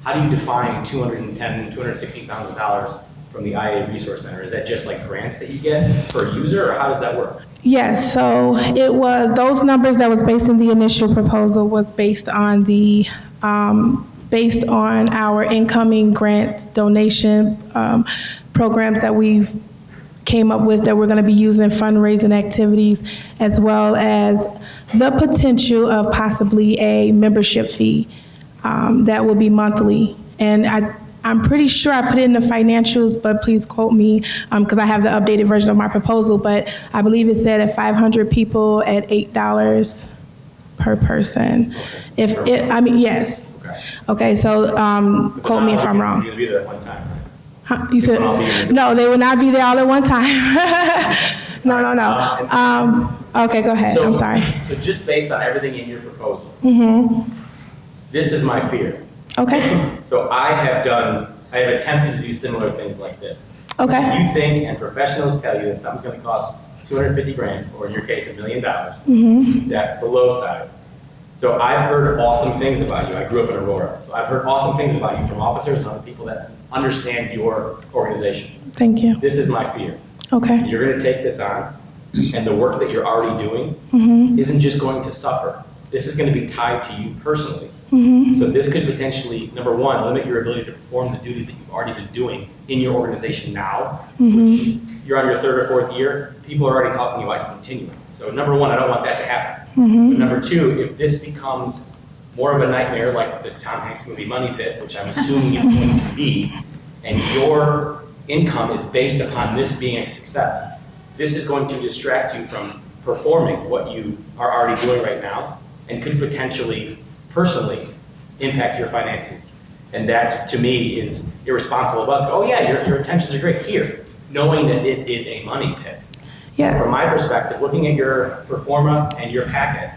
How do you define $260,000 from the IA Resource Center? Is that just like grants that you get per user, or how does that work? Yes, so it was, those numbers that was based in the initial proposal was based on based on our incoming grants, donation programs that we've came up with that we're going to be using fundraising activities, as well as the potential of possibly a membership fee that will be monthly. And I'm pretty sure I put it in the financials, but please quote me because I have the updated version of my proposal, but I believe it said at 500 people at $8 per person. Yes. Okay, so quote me if I'm wrong. You'll be there at one time. You said, no, they will not be there all at one time. No. Okay, go ahead. I'm sorry. So just based on everything in your proposal, this is my fear. Okay. So I have attempted to do similar things like this. Okay. You think, and professionals tell you that something's going to cost $250,000, or in your case, $1 million. That's the low side. So I've heard awesome things about you. I grew up in Aurora. So I've heard awesome things about you from officers and other people that understand your organization. Thank you. This is my fear. Okay. You're going to take this on, and the work that you're already doing isn't just going to suffer. This is going to be tied to you personally. So this could potentially, number one, limit your ability to perform the duties that you've already been doing in your organization now, which you're on your third or fourth year. People are already talking about continuing. So number one, I don't want that to happen. But number two, if this becomes more of a nightmare like the Tom Hanks movie Money Pit, which I'm assuming it's going to be, and your income is based upon this being a success, this is going to distract you from performing what you are already doing right now and could potentially, personally, impact your finances. And that, to me, is irresponsible of us. Oh yeah, your intentions are great here, knowing that it is a money pit. Yeah. From my perspective, looking at your performa and your packet,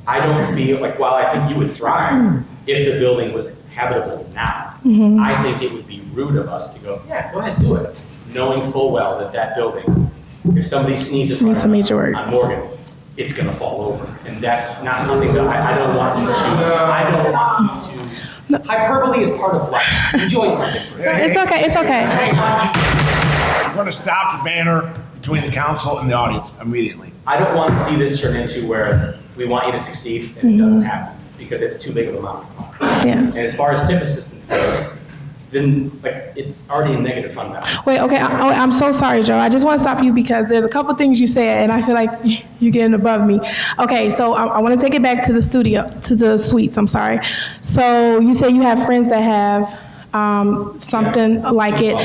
I don't feel like, while I think you would thrive if the building was habitable now, I think it would be rude of us to go, yeah, go ahead, do it, knowing full well that that building, if somebody sneezes Needs some major work. on Morgan, it's going to fall over. And that's not something that I don't want you to, hyperbole is part of life. Enjoy something. It's okay. It's okay. Hang on. We're going to stop the banner between the council and the audience immediately. I don't want to see this turn into where we want you to succeed and it doesn't happen because it's too big of a mountain. Yes. And as far as TIP assistance goes, then it's already a negative fund balance. Wait, okay, I'm so sorry, Joe. I just want to stop you because there's a couple things you said, and I feel like you're getting above me. Okay, so I want to take it back to the suites, I'm sorry. So you say you have friends that have something like it.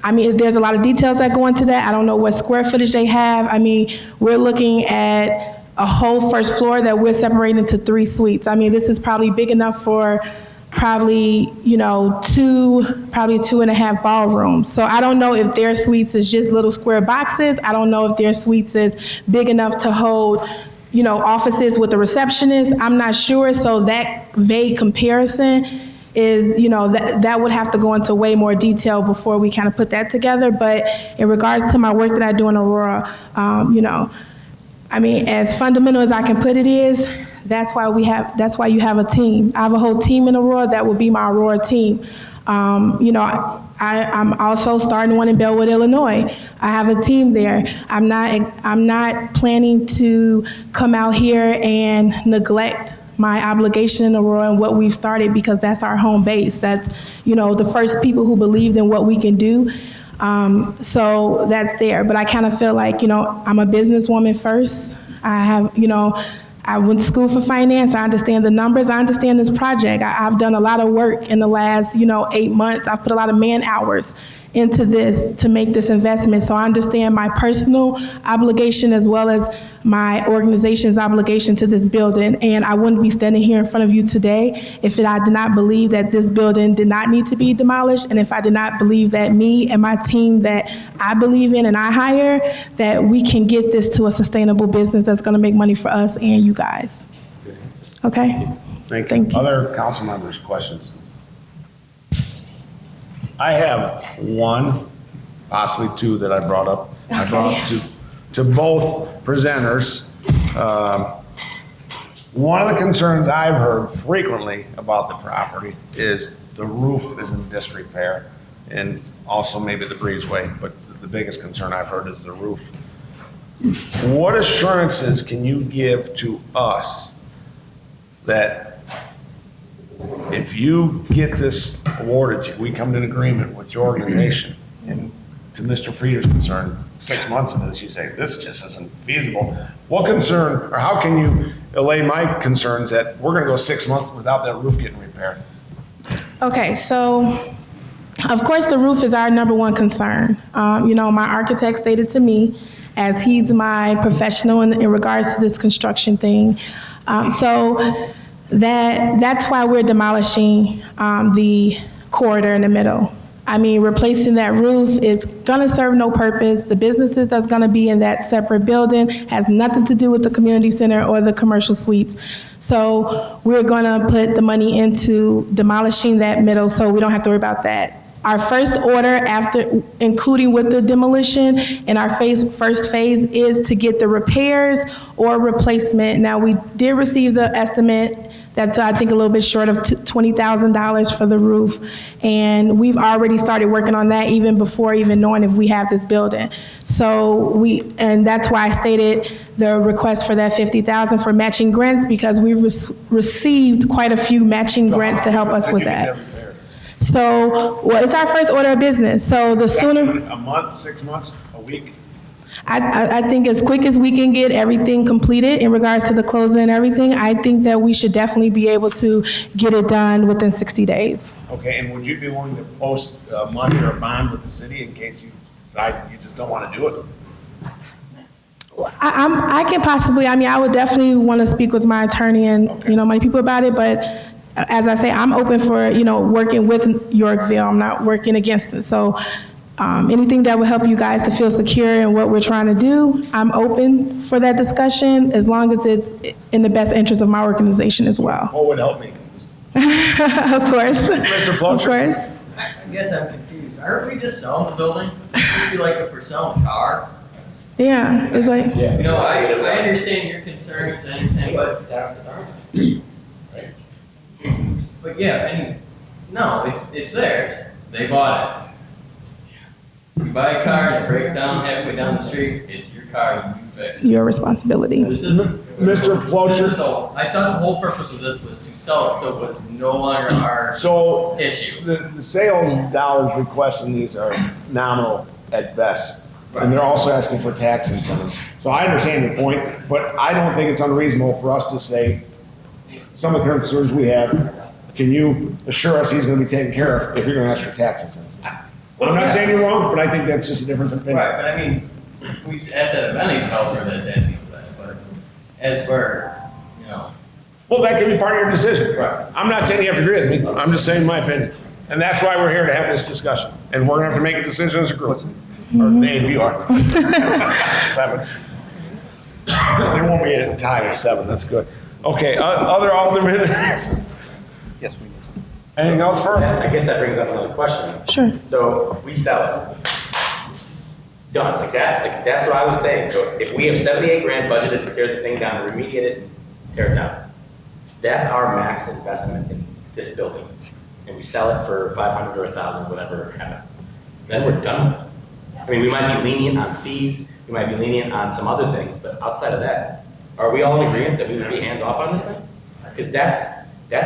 I mean, there's a lot of details that go into that. I don't know what square footage they have. I mean, we're looking at a whole first floor that we're separating into 3 suites. I mean, this is probably big enough for probably 2.5 ballrooms. So I don't know if their suites is just little square boxes. I don't know if their suites is big enough to hold, offices with a receptionist. I'm not sure. So that vague comparison is, that would have to go into way more detail before we kind of put that together. But in regards to my work that I do in Aurora, I mean, as fundamental as I can put it is, that's why you have a team. I have a whole team in Aurora that will be my Aurora team. I'm also starting one in Bellwood, Illinois. I have a team there. I'm not planning to come out here and neglect my obligation in Aurora and what we've started because that's our home base. That's, the first people who believed in what we can do. So that's there. But I kind of feel like, I'm a businesswoman first. I went to school for finance. I understand the numbers. I understand this project. I've done a lot of work in the last, 8 months. I've put a lot of man hours into this to make this investment. So I understand my personal obligation as well as my organization's obligation to this building. And I wouldn't be standing here in front of you today if I did not believe that this building did not need to be demolished, and if I did not believe that me and my team that I believe in and I hire, that we can get this to a sustainable business that's going to make money for us and you guys. Okay? Thank you. Other council members, questions? I have one. possibly two that I brought up. I brought up to both presenters. One of the concerns I've heard frequently about the property is the roof is in disrepair, and also maybe the breezeway, but the biggest concern I've heard is the roof. What assurances can you give to us that if you get this awarded, we come to an agreement with your organization, and to Mr. Frieder's concern, 6 months of this, you say, this just isn't feasible. What concern, or how can you allay my concerns that we're gonna go 6 months without that roof getting repaired? Okay, so of course the roof is our number one concern. My architect stated to me, as he's my professional in regards to this construction thing. So that's why we're demolishing the corridor in the middle. I mean, replacing that roof is gonna serve no purpose. The businesses that's gonna be in that separate building has nothing to do with the community center or the commercial suites. So we're gonna put the money into demolishing that middle so we don't have to worry about that. Our first order after, including with the demolition, and our first phase is to get the repairs or replacement. Now, we did receive the estimate. That's, I think, a little bit short of $20,000 for the roof. And we've already started working on that even before even knowing if we have this building. So and that's why I stated the request for that $50,000 for matching grants, because we've received quite a few matching grants to help us with that. So, well, it's our first order of business. So the sooner. A month, 6 months, a week? I think as quick as we can get everything completed in regards to the closing and everything, I think that we should definitely be able to get it done within 60 days. Okay, and would you be willing to post money or a bond with the city in case you decide you just don't want to do it? I can possibly, I would definitely want to speak with my attorney and, many people about it, but as I say, I'm open for, working with Yorkville. I'm not working against it. So anything that will help you guys to feel secure in what we're trying to do, I'm open for that discussion as long as it's in the best interest of my organization as well. What would help me? Of course. Mr. Plocher? Of course. I guess I'm confused. Aren't we just selling the building? It'd be like if we're selling a car. Yeah, it's like. I understand your concerns and everything, but yeah, no, it's theirs. They bought it. You buy a car and it breaks down halfway down the street, it's your car, you fix it. Your responsibility. This is, Mr. Plocher. I thought the whole purpose of this was to sell it, so it was no longer our issue. The sales dollars requests in these are nominal at best. And they're also asking for tax incentives. So I understand your point, but I don't think it's unreasonable for us to say, some of the concerns we have, can you assure us he's gonna be taken care of if you're gonna ask for tax incentives? I'm not saying you're wrong, but I think that's just a difference in opinion. Right, but we asked that of any developer that's asking for that, but as for, Well, that can be part of your decision. Right. I'm not saying you have to agree with me, I'm just saying my opinion. And that's why we're here to have this discussion. And we're gonna have to make a decision as a group. Or they and you are. 7. There won't be a tie at 7, that's good. Okay, other aldermen? Yes, we do. Anything else for? I guess that brings up another question. Sure. So we sell it. Done. That's what I was saying. So if we have 78 grand budgeted to tear the thing down, to remediate it, and tear it down, that's our max investment in this building. And we sell it for 500 or 1,000, whatever happens. Then we're done with it. I mean, we might be lenient on fees, we might be lenient on some other things, but outside of that, are we all in agreement that we would be hands off on this thing? Because that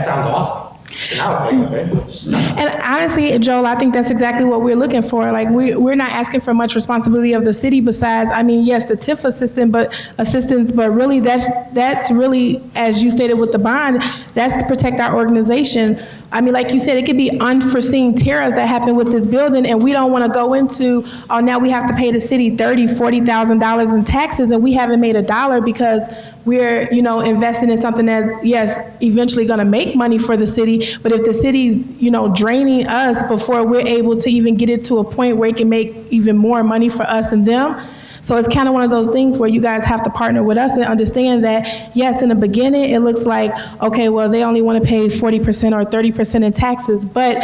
sounds awesome. So now it's like, okay, we'll just stop. And honestly, Joel, I think that's exactly what we're looking for. Like, we're not asking for much responsibility of the city besides, yes, the TIF assistance, but really that's really, as you stated with the bond, that's to protect our organization. Like you said, it could be unforeseen tears that happen with this building, and we don't want to go into, now we have to pay the city $30,000, $40,000 in taxes, and we haven't made $1 because we're, investing in something that's, yes, eventually going to make money for the city. But if the city's, draining us before we're able to even get it to a point where it can make even more money for us and them. So it's kind of one of those things where you guys have to partner with us and understand that, yes, in the beginning, it looks like, okay, well, they only want to pay 40% or 30% in taxes, but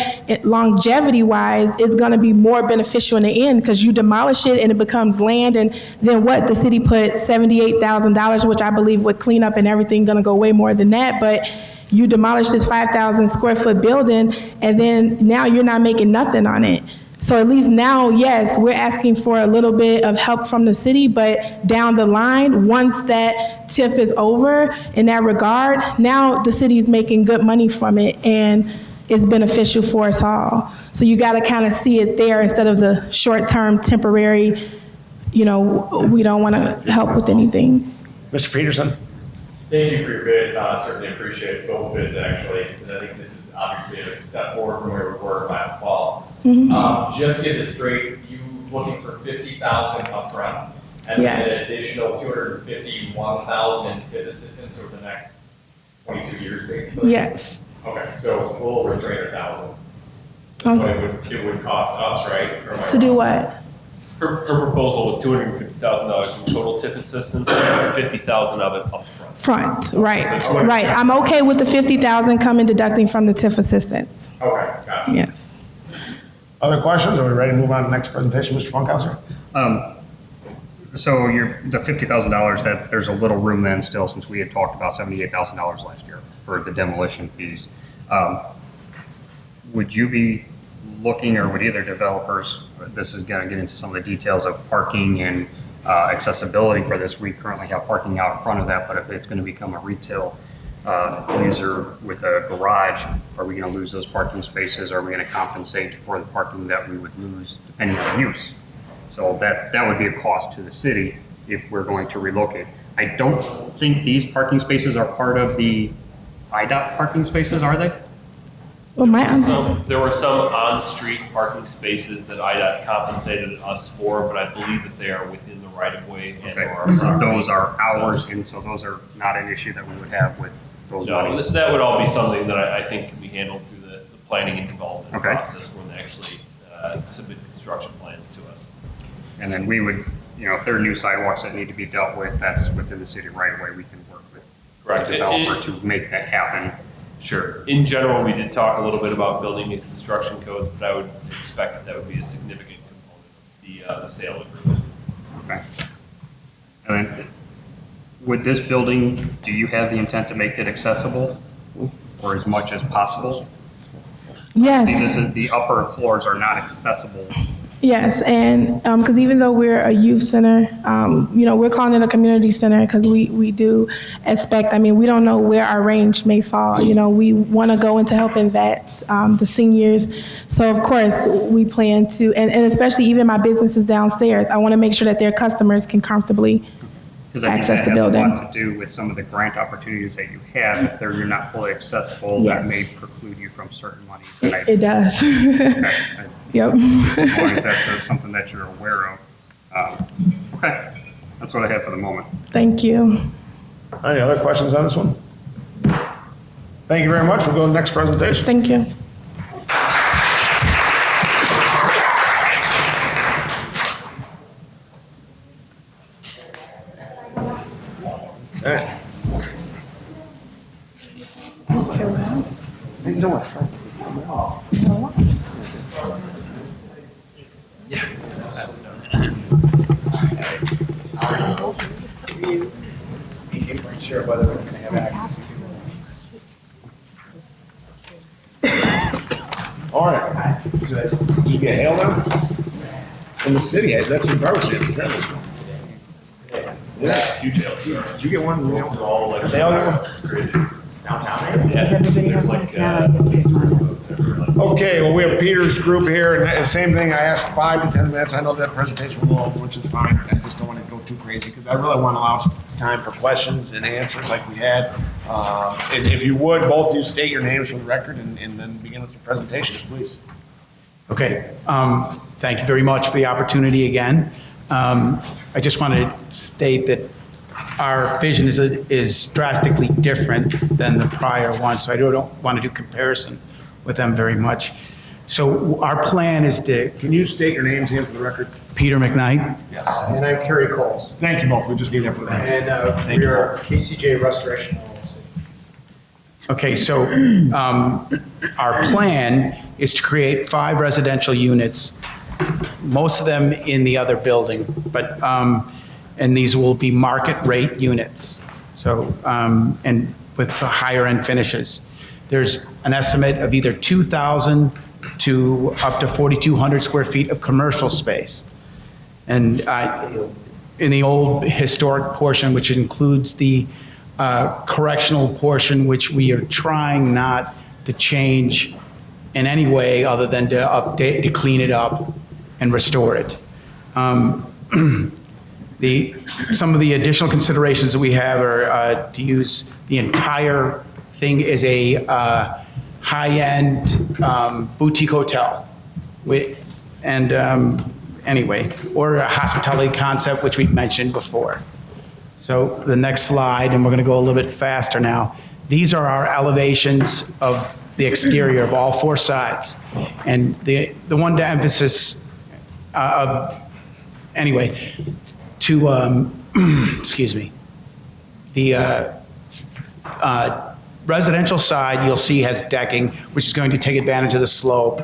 longevity-wise, it's going to be more beneficial in the end because you demolish it and it becomes land, and then what? The city put $78,000, which I believe with cleanup and everything going to go way more than that, but you demolish this 5,000 square foot building, and then now you're not making nothing on it. So at least now, yes, we're asking for a little bit of help from the city, but down the line, once that TIF is over in that regard, now the city is making good money from it, and it's beneficial for us all. So you got to kind of see it there instead of the short-term, temporary, we don't want to help with anything. Mr. Peterson? Thank you for your bid. Certainly appreciate both bids, actually, because I think this is obviously a step forward from where we were last fall. Just to get this straight, you looking for $50,000 upfront, and then an additional $251,000 in TIF assistance over the next 22 years, basically? Yes. Okay, so a little over $300,000. That's what it would cost us, right? To do what? Her proposal was $250,000 in total TIF assistance, and $50,000 of it upfront. Right. I'm okay with the $50,000 coming deducting from the TIF assistance. Okay, got it. Yes. Other questions? Are we ready to move on to the next presentation, Mr. Funkhauser? So the $50,000, that there's a little room then still, since we had talked about $78,000 last year for the demolition fees. Would you be looking, or would either developers, this is going to get into some of the details of parking and accessibility for this. We currently have parking out in front of that, but if it's going to become a retail user with a garage, are we going to lose those parking spaces? Are we going to compensate for the parking that we would lose depending on the use? So that would be a cost to the city if we're going to relocate. I don't think these parking spaces are part of the IDOT parking spaces, are they? Well, there were some on-street parking spaces that IDOT compensated us for, but I believe that they are within the right-of-way and or so those are ours, and so those are not an issue that we would have with those monies. That would all be something that I think can be handled through the planning and development process when they actually submit construction plans to us. And then we would, if there are new sidewalks that need to be dealt with, that's within the city right-of-way. We can work with the developer to make that happen. Sure. In general, we did talk a little bit about building and construction codes, but I would expect that would be a significant component of the sale agreement. Okay. And then, would this building, do you have the intent to make it accessible, or as much as possible? Yes. The upper floors are not accessible. Yes, and because even though we're a youth center, we're calling it a community center because we do expect, we don't know where our range may fall. We want to go into helping vets, the seniors. So of course, we plan to, and especially even my businesses downstairs, I want to make sure that their customers can comfortably access the building. Because I think that has a lot to do with some of the grant opportunities that you have. If you're not fully accessible, that may preclude you from certain monies. It does. Yep. As long as that's something that you're aware of. Okay, that's what I have for the moment. Thank you. Any other questions on this one? Thank you very much. We'll go to the next presentation. Thank you. Okay. You know what? We weren't sure whether we're going to have access to. All right. Did you get hail now? In the city, that's in Barbershop. Yeah. Did you get one? They all get one? Downtown? Does everybody have Okay, well, we have Peter's group here, and the same thing, I asked 5 to 10 minutes. I know that presentation was long, which is fine. I just don't want to go too crazy, because I really want to allow time for questions and answers like we had. And if you would, both of you state your names for the record, and then begin with your presentations, please. Okay, thank you very much for the opportunity again. I just want to state that our vision is drastically different than the prior one, so I don't want to do comparison with them very much. So our plan is to... Can you state your names again for the record? Peter McKnight. Yes. And I'm Kerry Coles. Thank you both. We just need that for the minutes. And Thank we you are both. KCJ Restoration LLC. Okay, so our plan is to create 5 residential units, most of them in the other building, but, and these will be market rate units. So, and with higher end finishes. There's an estimate of either 2,000 to up to 4,200 square feet of commercial space. And in the old historic portion, which includes the correctional portion, which we are trying not to change in any way other than to update, to clean it up and restore it. Some of the additional considerations that we have are to use the entire thing as a high-end boutique hotel. Anyway, or a hospitality concept, which we've mentioned before. So the next slide, and we're gonna go a little bit faster now. These are our elevations of the exterior of all 4 sides. And the one to emphasis anyway, to, excuse me, the residential side you'll see has decking, which is going to take advantage of the slope.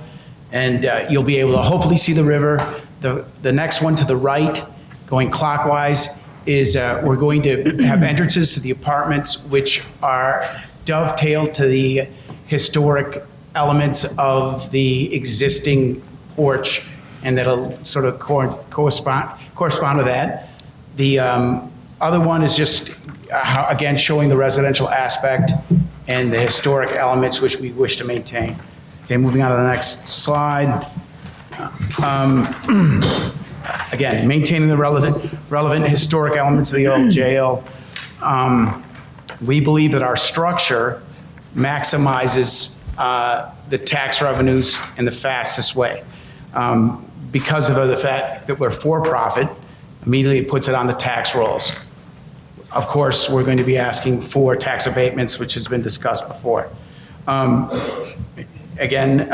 And you'll be able to hopefully see the river. The next one to the right, going clockwise, is we're going to have entrances to the apartments which are dovetailed to the historic elements of the existing porch, and that'll sort of correspond with that. The other one is just, again, showing the residential aspect and the historic elements which we wish to maintain. Okay, moving on to the next slide. Again, maintaining the relevant historic elements of the old jail. We believe that our structure maximizes the tax revenues in the fastest way. Because of the fact that we're for-profit, immediately it puts it on the tax rolls. Of course, we're going to be asking for tax abatements, which has been discussed before. Again,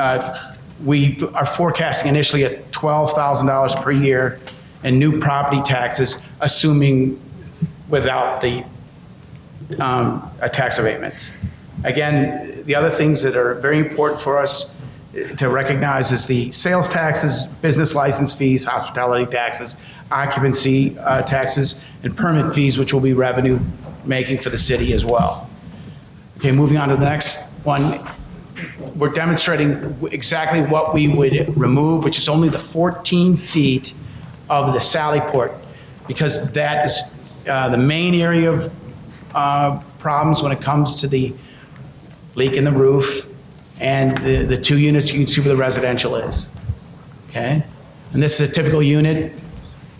we are forecasting initially at $12,000 per year in new property taxes, assuming without the tax abatements. Again, the other things that are very important for us to recognize is the sales taxes, business license fees, hospitality taxes, occupancy taxes, and permit fees, which will be revenue making for the city as well. Okay, moving on to the next one. We're demonstrating exactly what we would remove, which is only the 14 feet of the sally port, because that is the main area of problems when it comes to the leak in the roof and the 2 units you can see where the residential is. Okay? And this is a typical unit.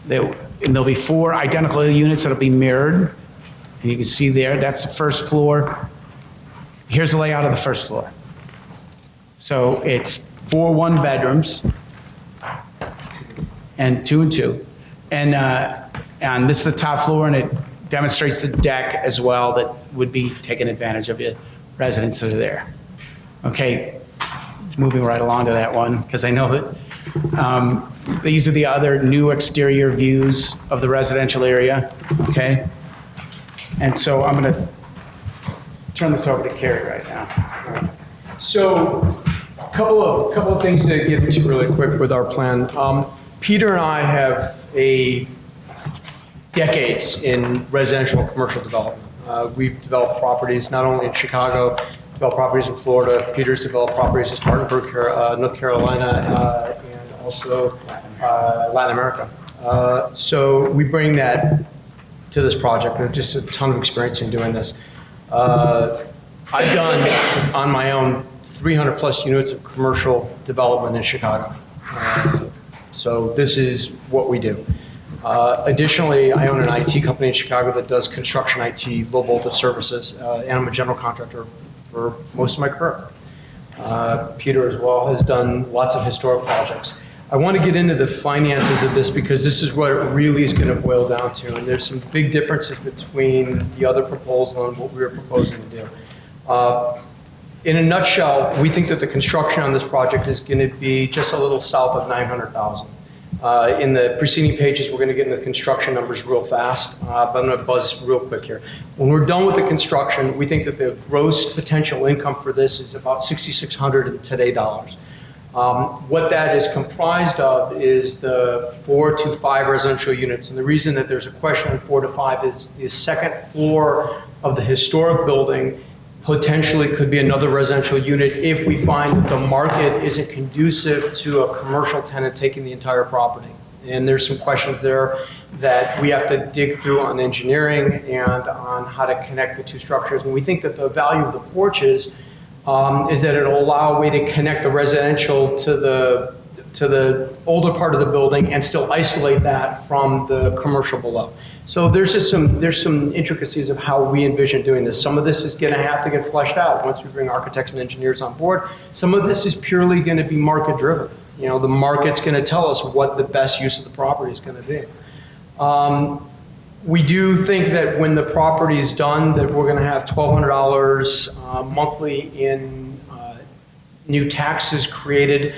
And there'll be 4 identical units that'll be mirrored. And you can see there, that's the first floor. Here's the layout of the first floor. So it's 4 one-bedrooms and 2 and 2. And this is the top floor, and it demonstrates the deck as well that would be taking advantage of the residents that are there. Okay, moving right along to that one, because I know that these are the other new exterior views of the residential area, okay? And so I'm going to turn this over to Carrie right now. So, a couple of things to get into really quick with our plan. Peter and I have decades in residential and commercial development. We've developed properties not only in Chicago, developed properties in Florida. Peter's developed properties in Spartanburg, North Carolina, and also Latin America. So we bring that to this project. We have just a ton of experience in doing this. I've done, on my own, 300 plus units of commercial development in Chicago. So this is what we do. Additionally, I own an IT company in Chicago that does construction IT, low voltage services, and I'm a general contractor for most of my career. Peter as well has done lots of historic projects. I want to get into the finances of this because this is what it really is going to boil down to, and there's some big differences between the other proposal and what we were proposing to do. In a nutshell, we think that the construction on this project is going to be just a little south of $900,000. In the preceding pages, we're going to get into the construction numbers real fast, but I'm going to buzz real quick here. When we're done with the construction, we think that the gross potential income for this is about $6,600 in today dollars. What that is comprised of is the 4 to 5 residential units. And the reason that there's a question on 4 to 5 is the second floor of the historic building potentially could be another residential unit if we find that the market isn't conducive to a commercial tenant taking the entire property. And there's some questions there that we have to dig through on engineering and on how to connect the two structures. And we think that the value of the porches is that it'll allow a way to connect the residential to the older part of the building and still isolate that from the commercial below. So there's some intricacies of how we envision doing this. Some of this is going to have to get fleshed out once we bring architects and engineers on board. Some of this is purely going to be market driven. You know, the market's going to tell us what the best use of the property is going to be. We do think that when the property is done, that we're going to have $1,200 monthly in new taxes created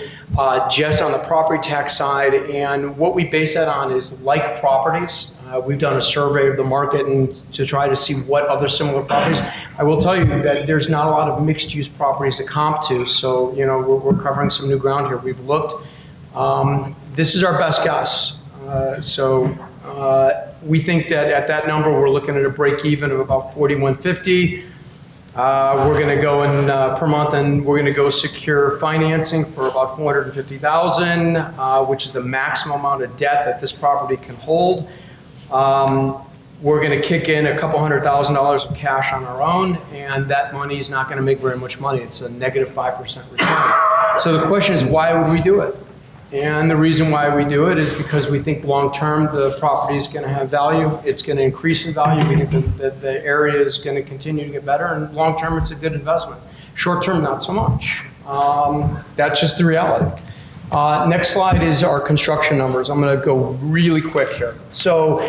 just on the property tax side. And what we base that on is like properties. We've done a survey of the market and to try to see what other similar properties. I will tell you that there's not a lot of mixed use properties to comp to. So, you know, we're covering some new ground here. We've looked. This is our best guess. We think that at that number, we're looking at a break even of about $4,150. We're going to go in per month, and we're going to go secure financing for about $450,000, which is the maximum amount of debt that this property can hold. We're going to kick in a couple $100,000 of cash on our own, and that money is not going to make very much money. It's a negative 5% return. So the question is, why would we do it? And the reason why we do it is because we think long-term the property is going to have value. It's going to increase in value. We think that the area is going to continue to get better. And long-term, it's a good investment. Short-term, not so much. That's just the reality. Next slide is our construction numbers. I'm going to go really quick here. So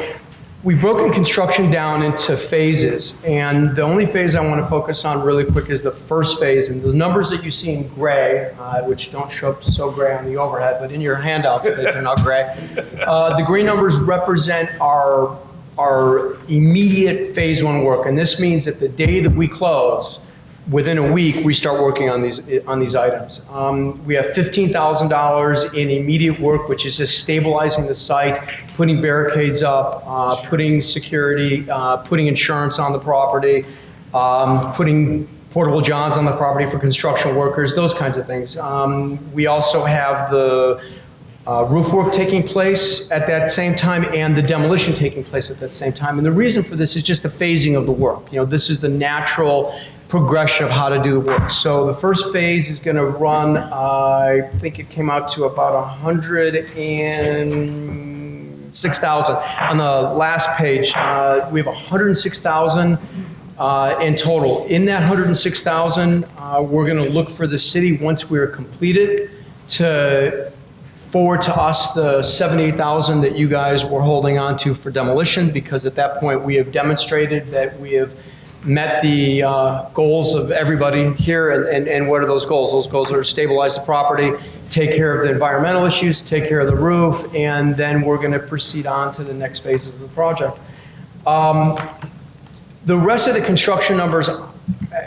we've broken construction down into phases. And the only phase I want to focus on really quick is the first phase. And the numbers that you see in gray, which don't show up so gray on the overhead, but in your handouts, they turn out gray. The gray numbers represent our immediate phase 1 work. And this means that the day that we close, within a week, we start working on these items. We have $15,000 in immediate work, which is just stabilizing the site, putting barricades up, putting security, putting insurance on the property, putting portable johns on the property for construction workers, those kinds of things. We also have the roof work taking place at that same time and the demolition taking place at that same time. And the reason for this is just the phasing of the work. You know, this is the natural progression of how to do the work. So the first phase is going to run, I think it came out to about 106,000. On the last page, we have 106,000 in total. In that 106,000, we're going to look for the city, once we're completed, to forward to us the 78,000 that you guys were holding on to for demolition, because at that point we have demonstrated that we have met the goals of everybody here. And what are those goals? Those goals are to stabilize the property, take care of the environmental issues, take care of the roof, and then we're going to proceed on to the next phases of the project. The rest of the construction numbers,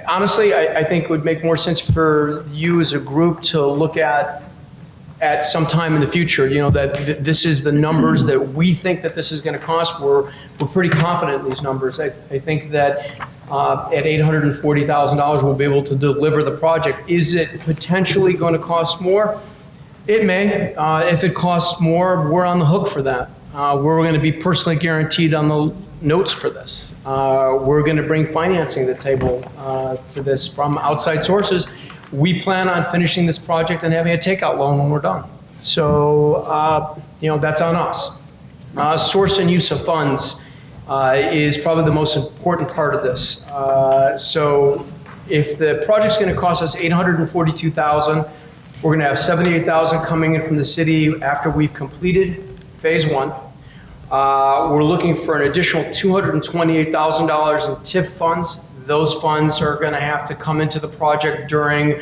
honestly, I think it would make more sense for you as a group to look at some time in the future. You know, that this is the numbers that we think that this is going to cost. We're pretty confident in these numbers. I think that at $840,000 we'll be able to deliver the project. Is it potentially going to cost more? It may. If it costs more, we're on the hook for that. We're going to be personally guaranteed on the notes for this. We're going to bring financing to the table to this from outside sources. We plan on finishing this project and having a takeout loan when we're done. So, you know, that's on us. Source and use of funds is probably the most important part of this. So if the project's going to cost us $842,000, we're going to have $78,000 coming in from the city after we've completed phase 1. We're looking for an additional $228,000 in TIF funds. Those funds are going to have to come into the project during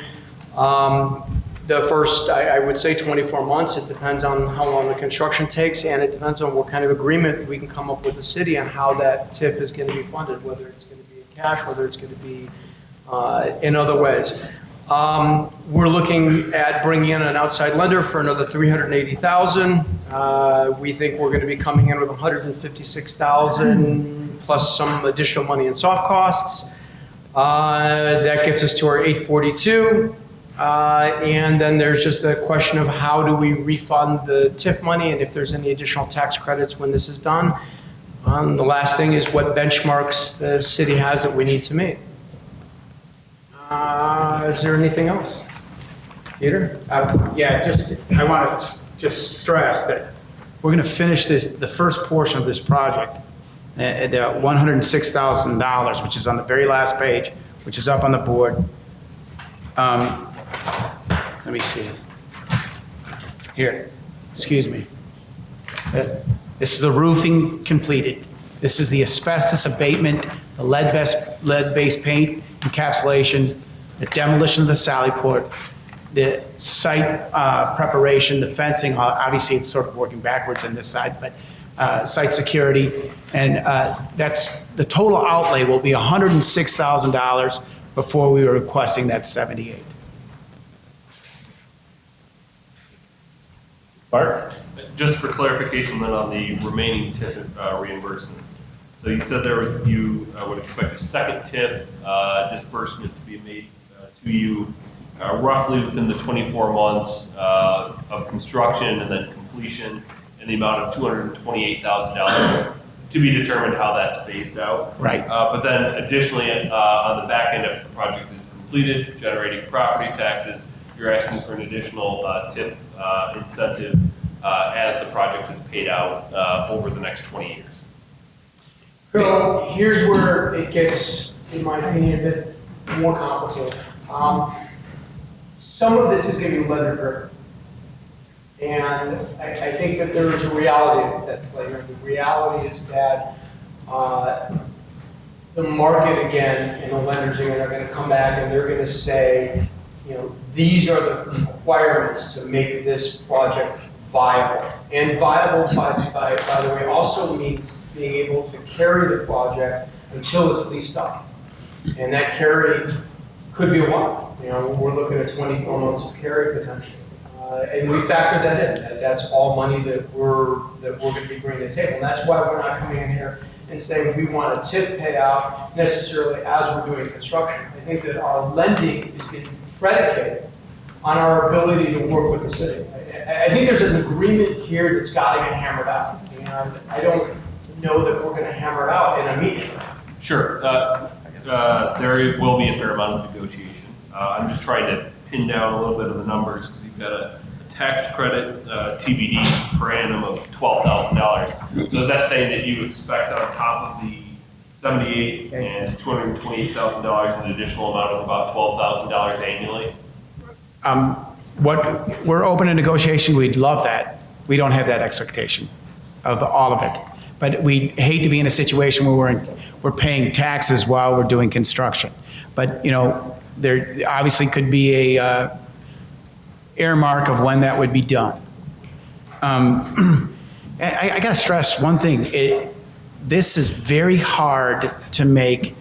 The first, I would say 24 months. It depends on how long the construction takes, and it depends on what kind of agreement we can come up with the city on how that TIF is going to be funded, whether it's going to be in cash, whether it's going to be in other ways. We're looking at bringing in an outside lender for another $380,000. We think we're going to be coming in with $156,000 plus some additional money in soft costs. That gets us to our $842,000. And then there's just a question of how do we refund the TIF money and if there's any additional tax credits when this is done. The last thing is what benchmarks the city has that we need to meet. Is there anything else? Peter? Yeah, I want to just stress that we're going to finish the first portion of this project, the $106,000, which is on the very last page, which is up on the board. Let me see. Here, excuse me. This is the roofing completed. This is the asbestos abatement, the lead-based paint encapsulation, the demolition of the sally port, the site preparation, the fencing. Obviously, it's sort of working backwards on this side, but site security. And that's the total outlay will be $106,000 before we were requesting that 78. Bart? Just for clarification then on the remaining TIF reimbursements. So you said you would expect a second TIF disbursement to be made to you roughly within the 24 months of construction and then completion in the amount of $228,000 to be determined how that's phased out. Right. But then additionally on the back end, if the project is completed, generating property taxes, you're asking for an additional TIF incentive as the project is paid out over the next 20 years. So here's where it gets, in my opinion, a bit more complicated. Some of this is going to be lender driven. And I think that there is a reality that play here. The reality is that the market again and the lenders again are going to come back and they're going to say, you know, these are the requirements to make this project viable. And viable, by the way, also means being able to carry the project until it's leased up. And that carry could be a while. You know, we're looking at 24 months of carry potentially. And we factored that in. That's all money that we're going to be bringing to the table. And that's why we're not coming in here and saying we want a TIF payout necessarily as we're doing construction. I think that our lending is going to be predicated on our ability to work with the city. I think there's an agreement here that's got to get hammered out. And I don't know that we're going to hammer it out in a meeting. Sure. There will be a fair amount of negotiation. I'm just trying to pin down a little bit of the numbers because you've got a tax credit TBD per annum of $12,000. So is that saying that you expect on top of the $78,000 and $228,000 an additional amount of about $12,000 annually? What we're open to negotiation, we'd love that. We don't have that expectation of all of it. But we hate to be in a situation where we're paying taxes while we're doing construction. But, you know, there obviously could be a earmark of when that would be done. I got to stress one thing. This is very hard to make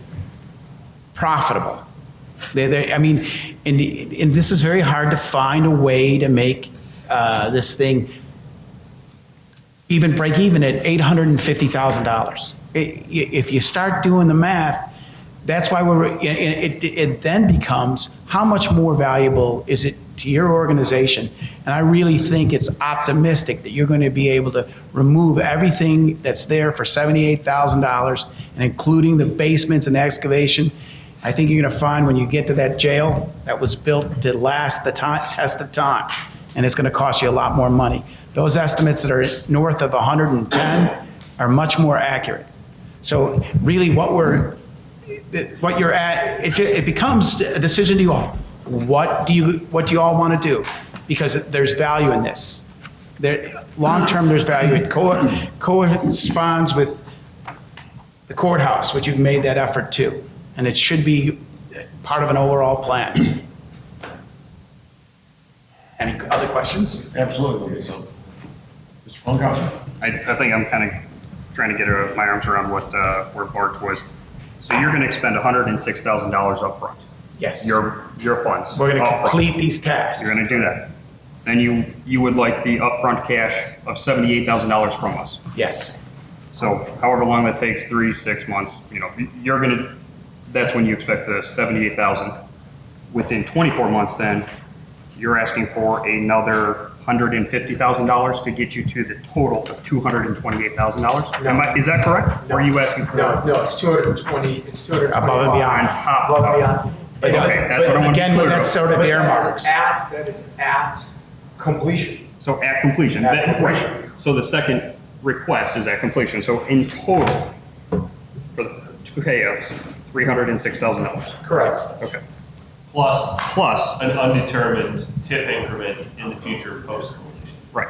profitable. I mean, and this is very hard to find a way to make this thing even break even at $850,000. If you start doing the math, that's why it then becomes how much more valuable is it to your organization? And I really think it's optimistic that you're going to be able to remove everything that's there for $78,000 and including the basements and the excavation. I think you're going to find when you get to that jail that was built to last the test of time, and it's going to cost you a lot more money. Those estimates that are north of 110 are much more accurate. So really what you're at, it becomes a decision to you all. What do you all want to do? Because there's value in this. Long term, there's value. It corresponds with the courthouse, which you've made that effort to, and it should be part of an overall plan. Any other questions? Absolutely. So, Mr. Funkhouse? I think I'm kind of trying to get my arms around what, where Bart was. So you're going to expend $106,000 up front. Yes. Your funds. We're going to up front. complete these tasks. You're going to do that. Then you would like the upfront cash of $78,000 from us. Yes. So however long that takes, 3-6 months, you know, that's when you expect the 78,000. Within 24 months, then you're asking for another $150,000 to get you to the total of $228,000. No. Is that correct? Or are you asking for? No, it's 220, it's 225. Above and beyond. On top. Above and beyond. But Okay, that's what I want to be again, clear that's of. sort of earmarks. That is at completion. So at completion. At completion. Right. So the second request is at completion. So in total, for the two payouts, $306,000. Correct. Okay. Plus an undetermined tip increment in the future post-completion. Right.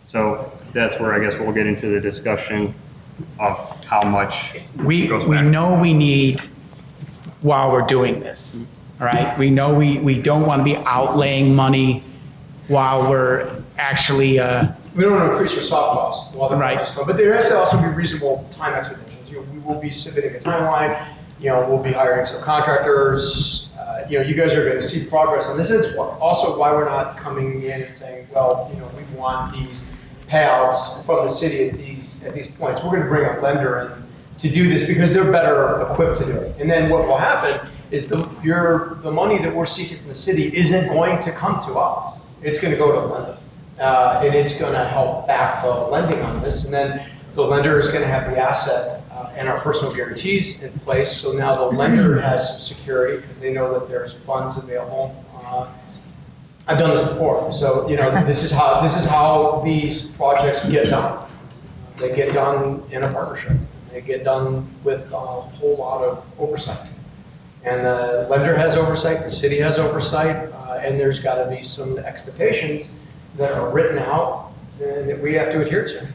So that's where I guess we'll get into the discussion of how much We goes back. know we need while we're doing this, all right? We know we don't want to be outlaying money while we're actually, We don't want to increase your soft costs while the Right. project's going, but there has to also be reasonable time expectations. You know, we will be submitting a timeline, you know, we'll be hiring some contractors, you know, you guys are going to see progress on this. It's also why we're not coming in and saying, well, you know, we want these payouts from the city at these points. We're going to bring a lender in to do this because they're better equipped to do it. And then what will happen is the money that we're seeking from the city isn't going to come to us. It's going to go to a lender. And it's going to help back the lending on this. And then the lender is going to have the asset and our personal guarantees in place. So now the lender has some security because they know that there's funds available. I've done this before. So, you know, this is how these projects get done. They get done in a partnership. They get done with a whole lot of oversight. And the lender has oversight, the city has oversight, and there's got to be some expectations that are written out and that we have to adhere to.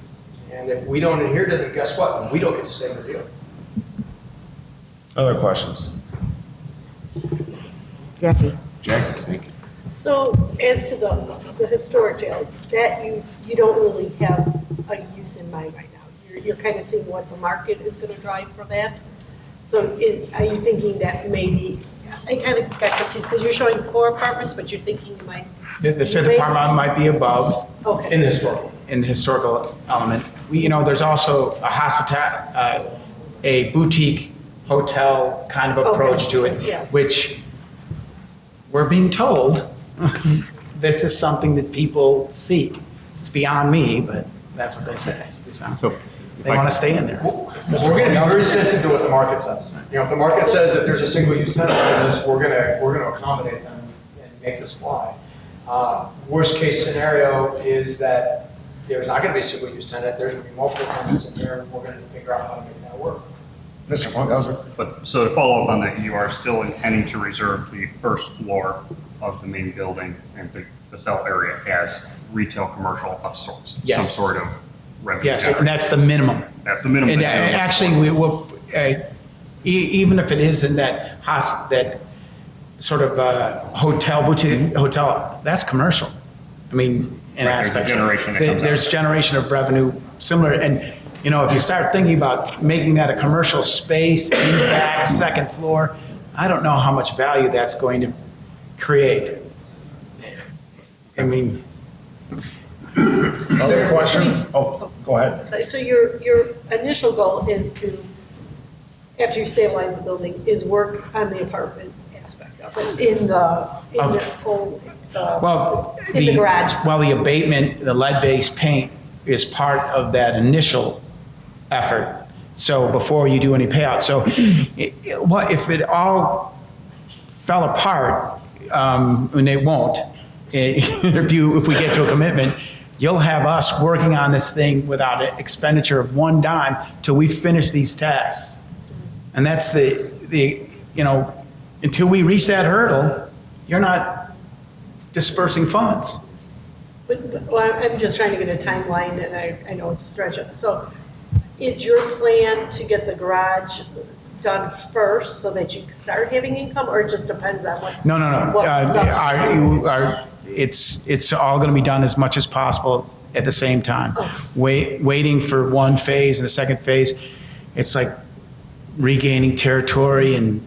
And if we don't adhere to them, guess what? We don't get to stay in the deal. Other questions? Jackie? Jackie, thank you. So as to the historic jail, that you don't really have a use in mind right now. You're kind of seeing what the market is going to drive for that. So are you thinking that maybe, I kind of got confused because you're showing 4 apartments, but you're thinking you might. the fifth apartment might be above Okay. In the historical. in the historical element. There's also a boutique hotel kind of approach to it, Yes. which we're being told this is something that people seek. It's beyond me, but that's what they say. So they want to stay in there. We're going to be very sensitive to what the market says. You know, if the market says that there's a single-use tenant in this, we're going to accommodate them and make this fly. Worst case scenario is that there's not going to be a single-use tenant, there's going to be multiple tenants in there, and we're going to figure out how to make that work. Mr. Funkhauser? But, so to follow up on that, you are still intending to reserve the first floor of the main building and the cell area as retail commercial of sorts? Yes. Some sort of revenue Yes, generator. and that's the minimum. That's the minimum. And that you're looking actually, for. we will, even if it is in that that sort of hotel, boutique hotel, that's commercial. I mean, in Right, there's a aspects. generation that comes There's out. generation of revenue similar, and, you know, if you start thinking about making that a commercial space in the back, second floor, I don't know how much value that's going to create. I mean. Other questions? Oh, go ahead. So your initial goal is to, after you stabilize the building, is work on the apartment aspect of it in the garage. Well, the abatement, the lead-based paint is part of that initial effort. So before you do any payout. So if it all fell apart, and it won't, if we get to a commitment, you'll have us working on this thing without an expenditure of one dime till we finish these tasks. And that's until we reach that hurdle, you're not dispersing funds. Well, I'm just trying to get a timeline, and I know it's stretching. So is your plan to get the garage done first so that you start having income, or it just depends on what? No. what comes up? it's all going to be done as much as possible at the same time. Waiting for one phase and the second phase, it's like regaining territory and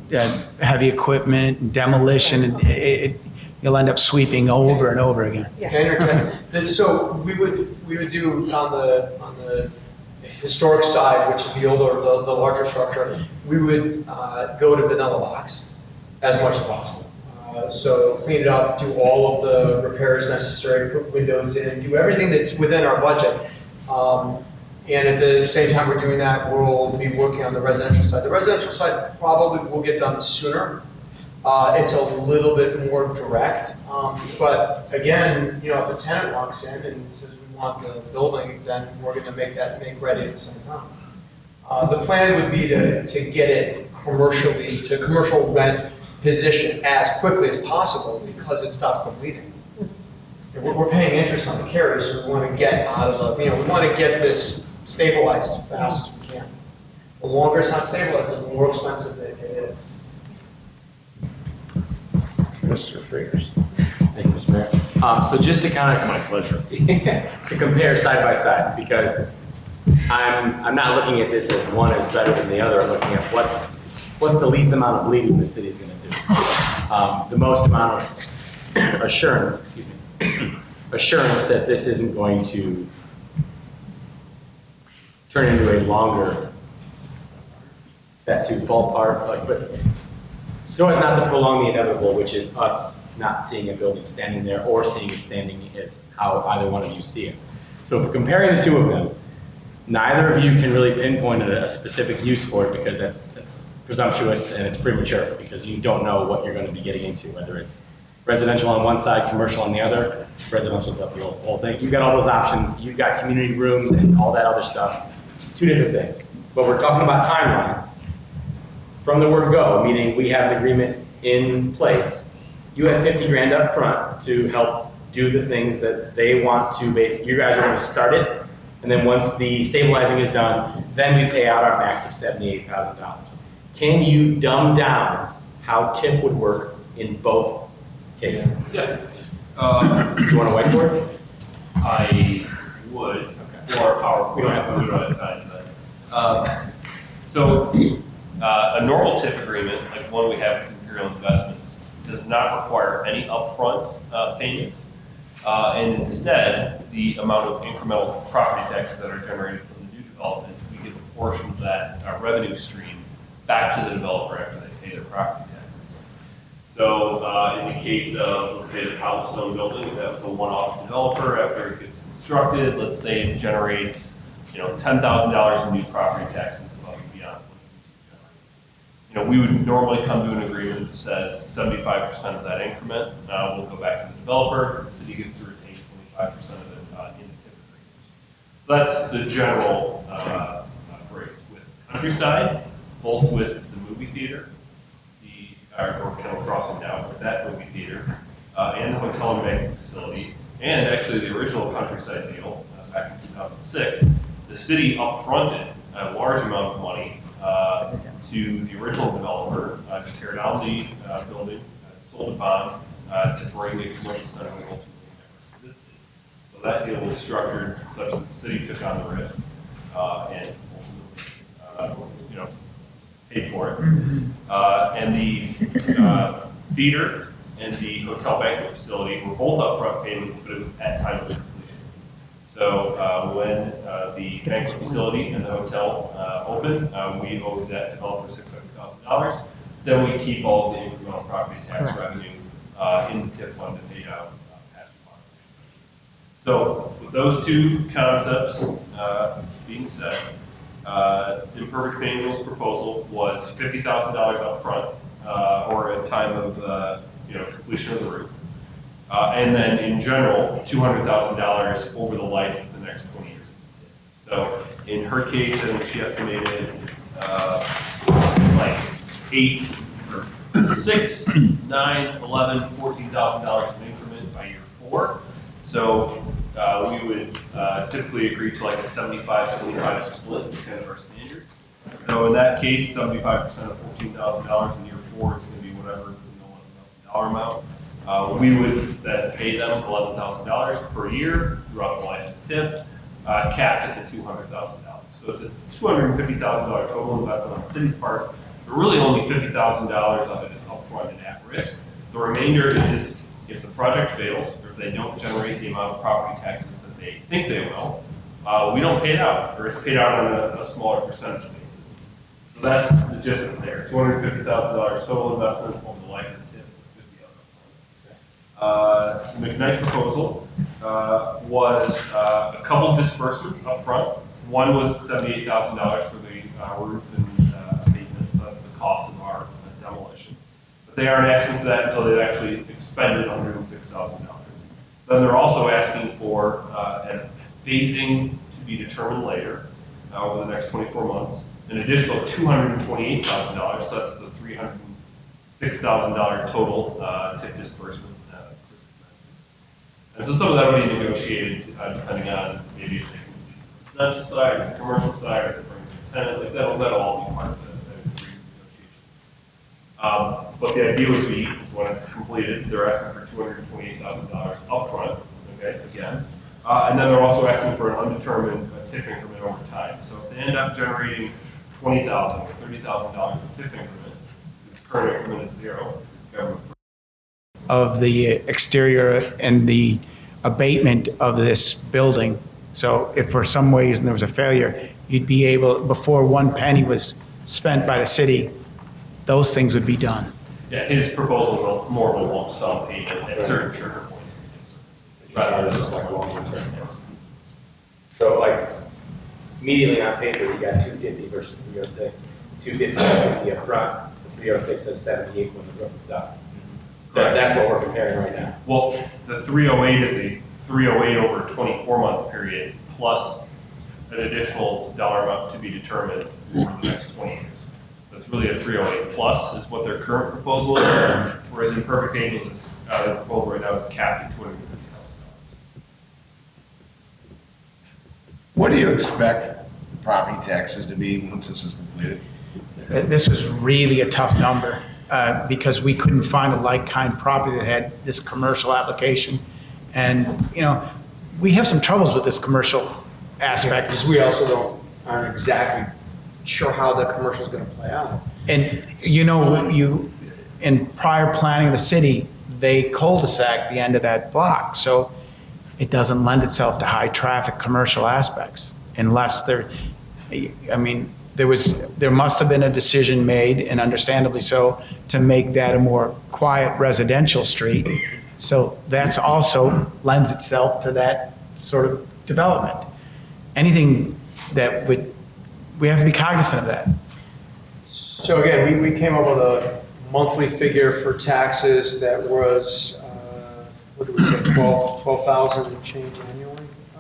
heavy equipment and demolition, and you'll end up sweeping over and over again. Can I interject? So we would do on the historic side, which is the older, the larger structure, we would go to vanilla box as much as possible. So clean it up, do all of the repairs necessary, put windows in, do everything that's within our budget. And at the same time we're doing that, we'll be working on the residential side. The residential side probably will get done sooner. It's a little bit more direct. But again, you know, if a tenant walks in and says we want the building, then we're going to make ready at the same time. The plan would be to get it to commercial rent position as quickly as possible because it stops the bleeding. We're paying interest on the carry, so we want to get out of the, we want to get this stabilized as fast as we can. The longer it's not stabilized, the more expensive it is. Mr. Frears. Thank you, Mr. Mayor. So just to kind of, my pleasure, to compare side by side, because I'm not looking at this as one is better than the other. I'm looking at what's the least amount of bleeding the city is going to do. The most amount of assurance that this isn't going to turn into a longer, that to fall apart, but so as not to prolong the inevitable, which is us not seeing a building standing there or seeing it standing as how either one of you see it. So if we're comparing the two of them, neither of you can really pinpoint a specific use for it because that's presumptuous and it's premature because you don't know what you're going to be getting into, whether it's residential on one side, commercial on the other, residential got the whole thing. You've got all those options. You've got community rooms and all that other stuff. Two different things. But we're talking about timeline. From the word go, meaning we have an agreement in place, you have 50 grand up front to help do the things that they want to basically, you guys are going to start it, and then once the stabilizing is done, then we pay out our max of $78,000. Can you dumb down how TIF would work in both cases? Yeah. Do you want a whiteboard? I would, or a PowerPoint. We don't have time today. So a normal TIF agreement, like the one we have with Imperial Investments, does not require any upfront payment. And instead, the amount of incremental property taxes that are generated from the new development, we give a portion of that revenue stream back to the developer after they pay their property taxes. So in the case of, let's say, the cobblestone building, that was a one-off developer after it gets constructed. Let's say it generates, $10,000 in new property taxes above and beyond what it generated. We would normally come to an agreement that says 75% of that increment will go back to the developer. The city gets to retain 25% of it in the TIF agreement. So that's the general phrase. With Countryside, both with the movie theater, or Kennel Crossing now, with that movie theater, and the hotel and banquet facility, and actually the original Countryside deal back in 2006, the city upfronted a large amount of money to the original developer to tear down the building, sold a bond to bring the commercial center that ultimately never existed. So that deal was structured such that the city took on the risk and ultimately, paid for it. And the theater and the hotel banquet facility were both upfront payments, but it was at time of completion. So when the banquet facility and the hotel opened, we owed that developer $600,000. Then we keep all of the incremental property tax revenue in the TIF fund to pay out past bond. So with those two concepts being said, Imperfect Manual's proposal was $50,000 up front, or at time of completion of the roof. And then in general, $200,000 over the life of the next 20 years. So in her case, I think she estimated like $6, $9, $11, $14,000 in increment by year 4. So we would typically agree to like a 75-25 split, is kind of our standard. So in that case, 75% of $14,000 in year 4 is going to be whatever the $11,000 amount. We would then pay them $11,000 per year throughout the life of the TIF, capped at the $200,000. So it's a $250,000 total investment on the city's part, but really only $50,000 of it is upfront and at risk. The remainder is if the project fails or if they don't generate the amount of property taxes that they think they will, we don't pay it out, or it's paid out on a smaller percentage basis. So that's the gist of it there. $250,000 total investment over the life of the TIF, 50 of it. McKnight's proposal was a couple disbursements up front. One was $78,000 for the roof and abatement, so that's the cost of our demolition. But they aren't asking for that until they've actually expended $106,000. Then they're also asking for a phasing to be determined later, over the next 24 months, an additional $228,000, so that's the $306,000 total TIF disbursement. And so some of that will be negotiated depending on maybe if they can do the residential side, or the commercial side, or if it brings a tenant, like that'll all be part of the negotiation. But the idea would be, when it's completed, they're asking for $228,000 upfront, okay, again. And then they're also asking for an undetermined TIF increment over time. So if they end up generating $20,000 or $30,000 of TIF increment, the current increment is zero, government. Of the exterior and the abatement of this building. So if for some reason there was a failure, you'd be able, before one penny was spent by the city, those things would be done. Yeah, his proposal will more of a lump sum payment at certain trigger points. Rather than just like a long-term term, yes. So like, immediately on paper, you got 250 versus 306. 250 is going to be up front, the 306 says 78 when the roof is done. That's what we're comparing right now. Well, the 308 is a 308 over a 24-month period plus an additional dollar amount to be determined over the next 20 years. That's really a 308 plus is what their current proposal is, whereas in Perfect Angels, the proposal right now is capped at $250,000. What do you expect property taxes to be once this is completed? This was really a tough number because we couldn't find a like-kind property that had this commercial application. And, you know, we have some troubles with this commercial aspect. Because we also aren't exactly sure how the commercial is going to play out. And, you know, in prior planning of the city, they cul-de-sac the end of that block. So it doesn't lend itself to high-traffic commercial aspects unless I mean, there must have been a decision made, and understandably so, to make that a more quiet residential street. So that's also lends itself to that sort of development. Anything that we have to be cognizant of that. So again, we came up with a monthly figure for taxes that was, what did we say, 12,000 and change annually?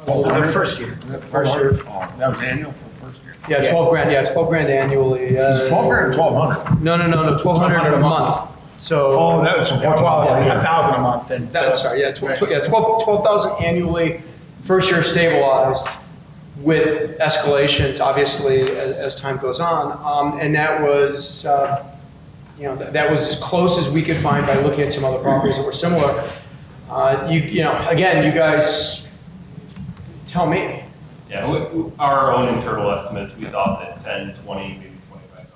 The first year. First year. Oh, that was annual for the first year? Yeah, 12 grand, yeah, 12 grand annually. Is it 12 grand or 1,200? No, 1,200 a month. So. Oh, that was for 1,000 a month then. That's sorry, yeah, 12,000 annually, first year stabilized with escalations, obviously, as time goes on. And that was, you know, that was as close as we could find by looking at some other properties that were similar. You know, again, you guys tell me. Yeah, our own internal estimates, we thought that 10, 20, maybe $25,000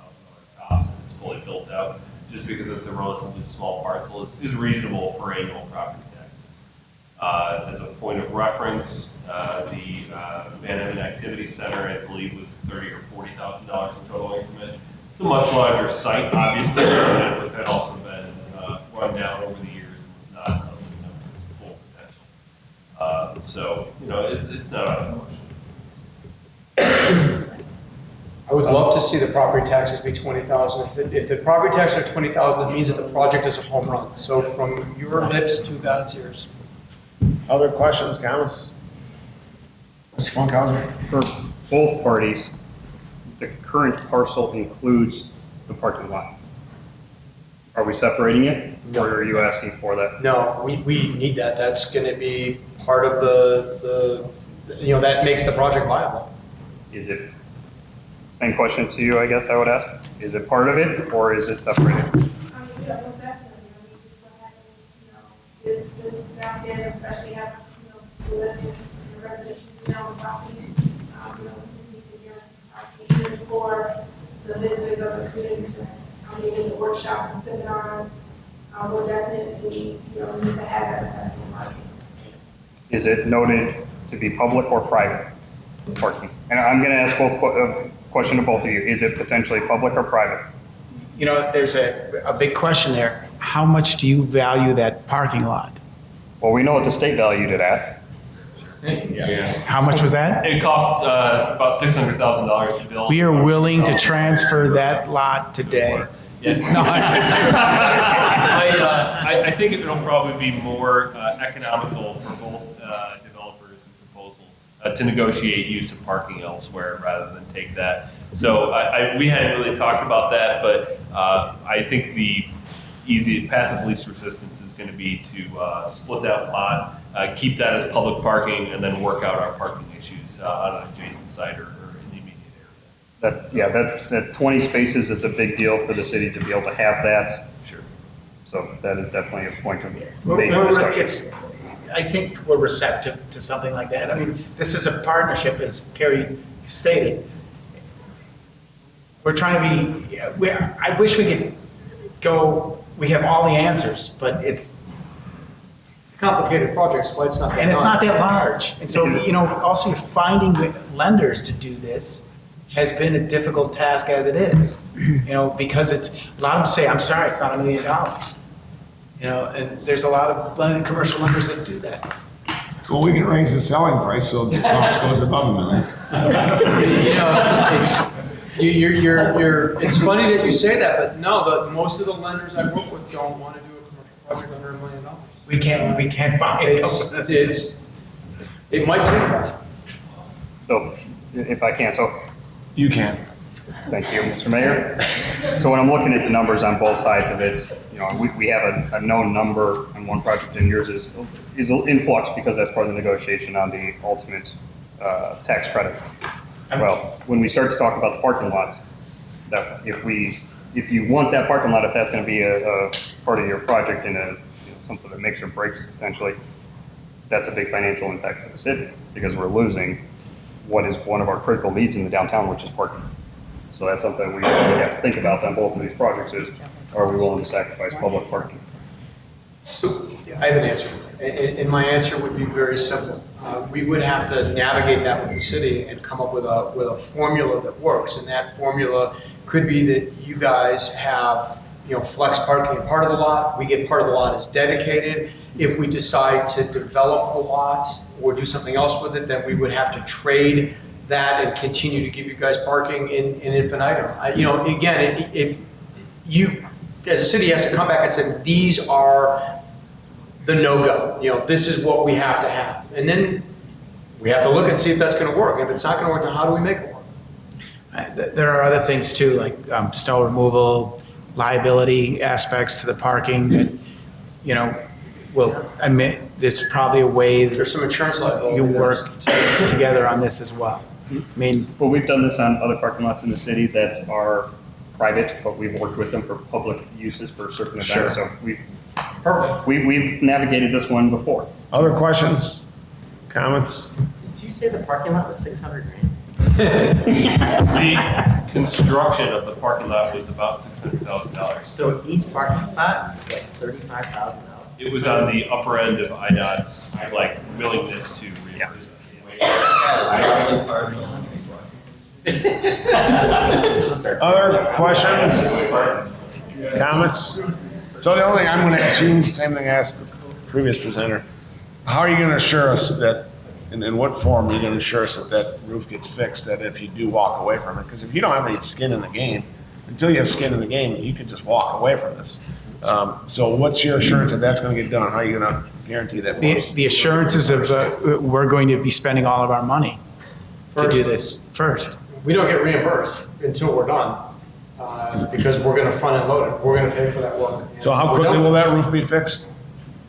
cost, it's fully built out, just because it's a relatively small parcel, is reasonable for annual property taxes. As a point of reference, the Manhattan Activity Center, I believe, was $30,000 or $40,000 in total increment. It's a much larger site, obviously, but it had also been run down over the years and it's not living up to its full potential. So, you know, it's not out of the question. I would love to see the property taxes be 20,000. If the property taxes are 20,000, it means that the project is a home run. So from your lips to God's ears. Other questions, comments? Mr. Funkhauser? For both parties, the current parcel includes the parking lot. Are we separating it, or are you asking for that? No, we need that. That's going to be part of the, you know, that makes the project viable. Is it, same question to you, I guess I would ask. Is it part of it, or is it separated? especially have, who live in the residential zone property. We need to hear even for the visitors of the community center. In the workshops and seminars, we'll definitely, need to have that assessment market. Is it noted to be public or private parking? And I'm going to ask question to both of you. Is it potentially public or private? There's a big question there. How much do you value that parking lot? Well, we know what the state valued it at. How much was that? It costs about $600,000 to build. We are willing to transfer that lot today. Yeah. No, I think it'll probably be more economical for both developers and proposals to negotiate use of parking elsewhere rather than take that. So we hadn't really talked about that, but I think the easy path of least resistance is going to be to split that lot, keep that as public parking, and then work out our parking issues on an adjacent site or in the immediate area. That 20 spaces is a big deal for the city to be able to have that. Sure. So that is definitely a point of major discussion. I think we're receptive to something like that. I mean, this is a partnership, as Carrie stated. We're trying to be, I wish we could we have all the answers, but it's a complicated project, so it's not. And it's not that large. And so, also finding lenders to do this has been a difficult task as it is. Because a lot of them say, I'm sorry, it's not $1 million. And there's a lot of commercial lenders that do that. Well, we can raise the selling price so the cost goes above $1 million. It's funny that you say that, but no, most of the lenders I work with don't want to do a commercial project under $1 million. We can't buy it. It might take that. So, if I can, you can. Thank you, Mr. Mayor. So when I'm looking at the numbers on both sides of it, we have a known number on one project, and yours is in flux because that's part of the negotiation on the ultimate tax credits. Well, when we start to talk about the parking lot, that if you want that parking lot, if that's going to be a part of your project and something that makes or breaks it potentially, that's a big financial impact for the city because we're losing what is one of our critical needs in the downtown, which is parking. So that's something we have to think about on both of these projects is, are we willing to sacrifice public parking? So I have an answer, and my answer would be very simple. We would have to navigate that with the city and come up with a formula that works, and that formula could be that you guys have flex parking in part of the lot. We get part of the lot as dedicated. If we decide to develop the lot or do something else with it, then we would have to trade that and continue to give you guys parking in infinitum. Again, if you, as a city, has to come back and say, these are the no-go. This is what we have to have. And then we have to look and see if that's going to work. If it's not going to work, then how do we make it work? There are other things too, like snow removal, liability aspects to the parking that, it's probably a way that there's some insurance liability. You work together on this as well. Well, we've done this on other parking lots in the city that are private, but we've worked with them for public uses for certain events. Sure. So we've navigated this one before. Other questions, comments? Did you say the parking lot was $600,000? The construction of the parking lot was about $600,000. So each parking spot is like $35,000. It was on the upper end of IDOT's willingness to reimburse us. Other questions, comments? So the only thing I'm going to ask you, the same thing I asked the previous presenter. How are you going to assure us that, and in what form are you going to assure us that that roof gets fixed, that if you do walk away from it? Because if you don't have any skin in the game, until you have skin in the game, you can just walk away from this. So what's your assurance that that's going to get done? How are you going to guarantee that for us? The assurances of we're going to be spending all of our money to do this first. We don't get reimbursed until we're done because we're going to front end load it. We're going to pay for that work. So how quickly will that roof be fixed?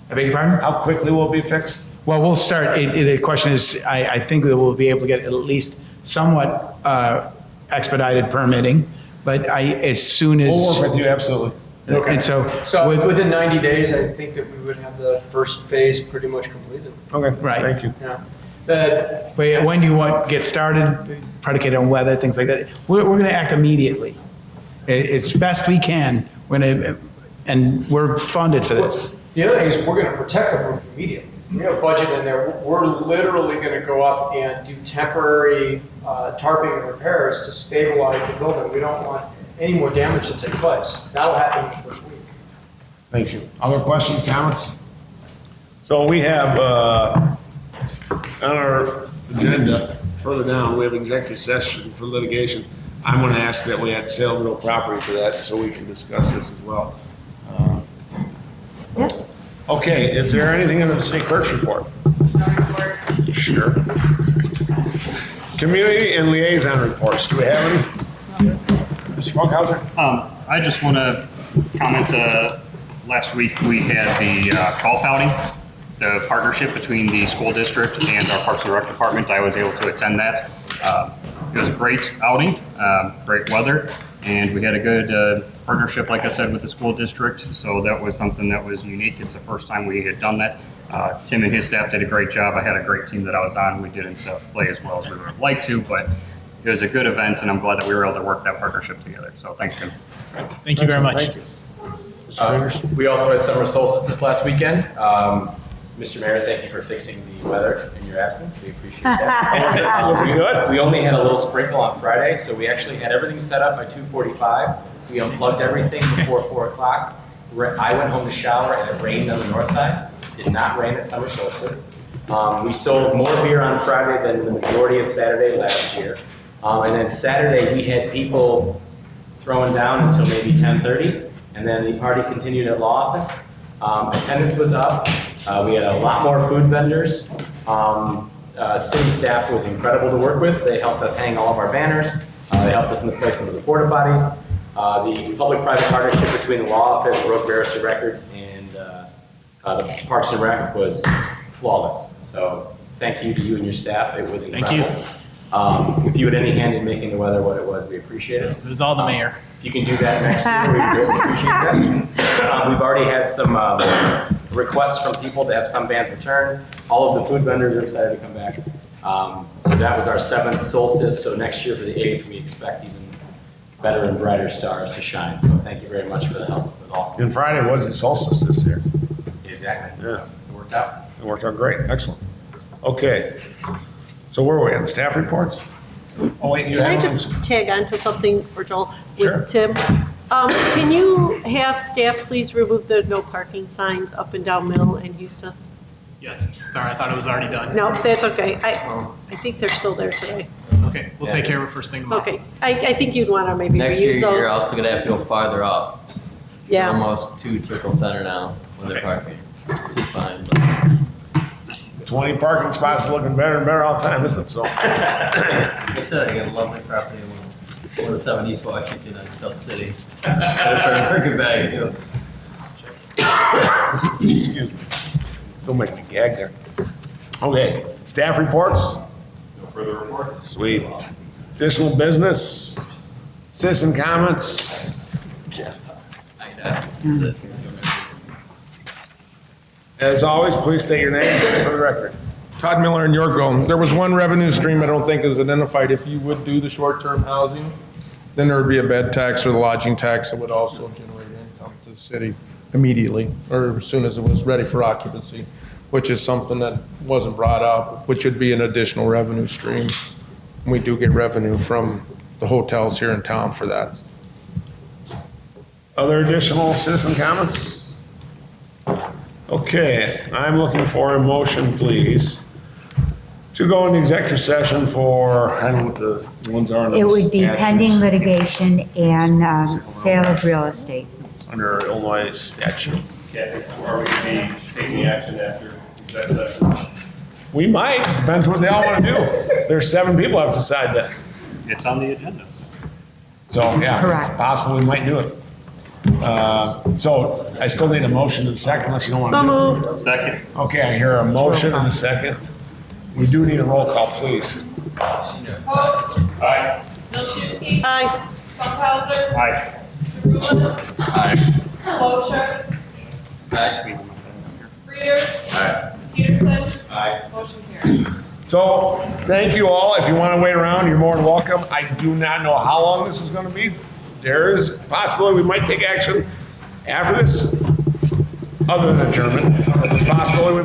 I beg your pardon? How quickly will it be fixed? Well, we'll start. The question is, I think that we'll be able to get at least somewhat expedited permitting, but as soon as... We'll work with you, absolutely. And so, within 90 days, I think that we would have the first phase pretty much completed. Okay, right. thank you. Yeah. But when do you want, get started, predicated on weather, things like that? We're going to act immediately. It's best we can, and we're funded for this. The other thing is we're going to protect the roof immediately. We have a budget in there. We're literally going to go up and do temporary tarping and repairs to stabilize the building. We don't want any more damage to take place. That'll happen in the first week. Thank you. Other questions, comments? So we have, on our agenda, further down, we have executive session for litigation. I'm going to ask that we add sale of real property for that so we can discuss this as well. Yes. Okay, is there anything under the city clerk's report? Sure. Community and liaison reports, do we have any? Mr. Funkhauser? I just want to comment, last week we had the golf outing, the partnership between the school district and our Parks and Rec department. I was able to attend that. It was a great outing, great weather, and we had a good partnership, like I said, with the school district. So that was something that was unique. It's the first time we had done that. Tim and his staff did a great job. I had a great team that I was on. We didn't play as well as we would have liked to, but it was a good event, and I'm glad that we were able to work that partnership together. So thanks, Tim. Thank you very much. Thank you. We also had summer solstice this last weekend. Mr. Mayor, thank you for fixing the weather in your absence. We appreciate that. Was it good? We only had a little sprinkle on Friday, so we actually had everything set up by 2:45. We unplugged everything before 4 o'clock. I went home to shower and it rained on the north side. It did not rain at summer solstice. We sold more beer on Friday than the majority of Saturday last year. And then Saturday, we had people throwing down until maybe 10:30, and then the party continued at law office. Attendance was up. We had a lot more food vendors. City staff was incredible to work with. They helped us hang all of our banners. They helped us in the placement of the porta potties. The public-private partnership between the law office, road barrister records, and the Parks and Rec was flawless. So thank you to you and your staff. It was incredible. Thank you. If you had any hand in making the weather what it was, we appreciate it. It was all the mayor. If you can do that next year, we really appreciate that. We've already had some requests from people to have some bands return. All of the food vendors are excited to come back. So that was our 7th solstice. So next year for the 8th, we expect even better and brighter stars to shine. So thank you very much for the help. It was awesome. And Friday was the solstice this year. Exactly. Yeah. It worked out. It worked out great. Excellent. Okay. So where were we on the staff reports? Oh, wait, you Can I have just one? tag on to something for Joel Sure. with Tim? Can you have staff please remove the no parking signs up and down Mill and Eustis? Yes, sorry, I thought it was already done. No, that's okay. I think they're still there today. Okay, we'll take care of it first thing tomorrow. Okay, I think you'd want to maybe Next year, reuse those. you're also gonna have to go farther up. Yeah. Almost to Circle Center now when they're parking, which is fine. 20 parking spots looking better and better all the time, isn't it? So. Like I said, I got a lovely property in 107 East Washington in South City. Freaking bag, you know. Excuse me. Don't make me gag there. Okay, staff reports? No further reports? Sweet. Additional business? Citizen comments? That's it. As always, please state your name for the record. Todd Miller in Yorkville. There was one revenue stream I don't think is identified. If you would do the short-term housing, then there would be a bed tax or the lodging tax that would also generate income to the city immediately, or as soon as it was ready for occupancy, which is something that wasn't brought up, which would be an additional revenue stream. And we do get revenue from the hotels here in town for that. Other additional citizen comments? Okay, I'm looking for a motion, please, to go into executive session for, I don't know what the ones are. It would be pending litigation and sale of real estate. Under Illinois statute. Yeah, are we going to be taking action after exec session? We might, depends what they all want to do. There's 7 people have to decide that. It's on the agenda. So, yeah, Correct. it's possible we might do it. So I still need a motion and a second unless you don't want to. So do it. moved. Second. Okay, I hear a motion and a second. We do need a roll call, please. Hope, Aye. Milczewski, Aye. Funkhauser, Aye. Charulis, Aye. Bosher. Aye. Readers. Peterson. Aye. Motion carries. So, thank you all. If you want to wait around, you're more than welcome. I do not know how long this is going to be. There is a possibility we might take action after this, other than adjournment. There's a possibility we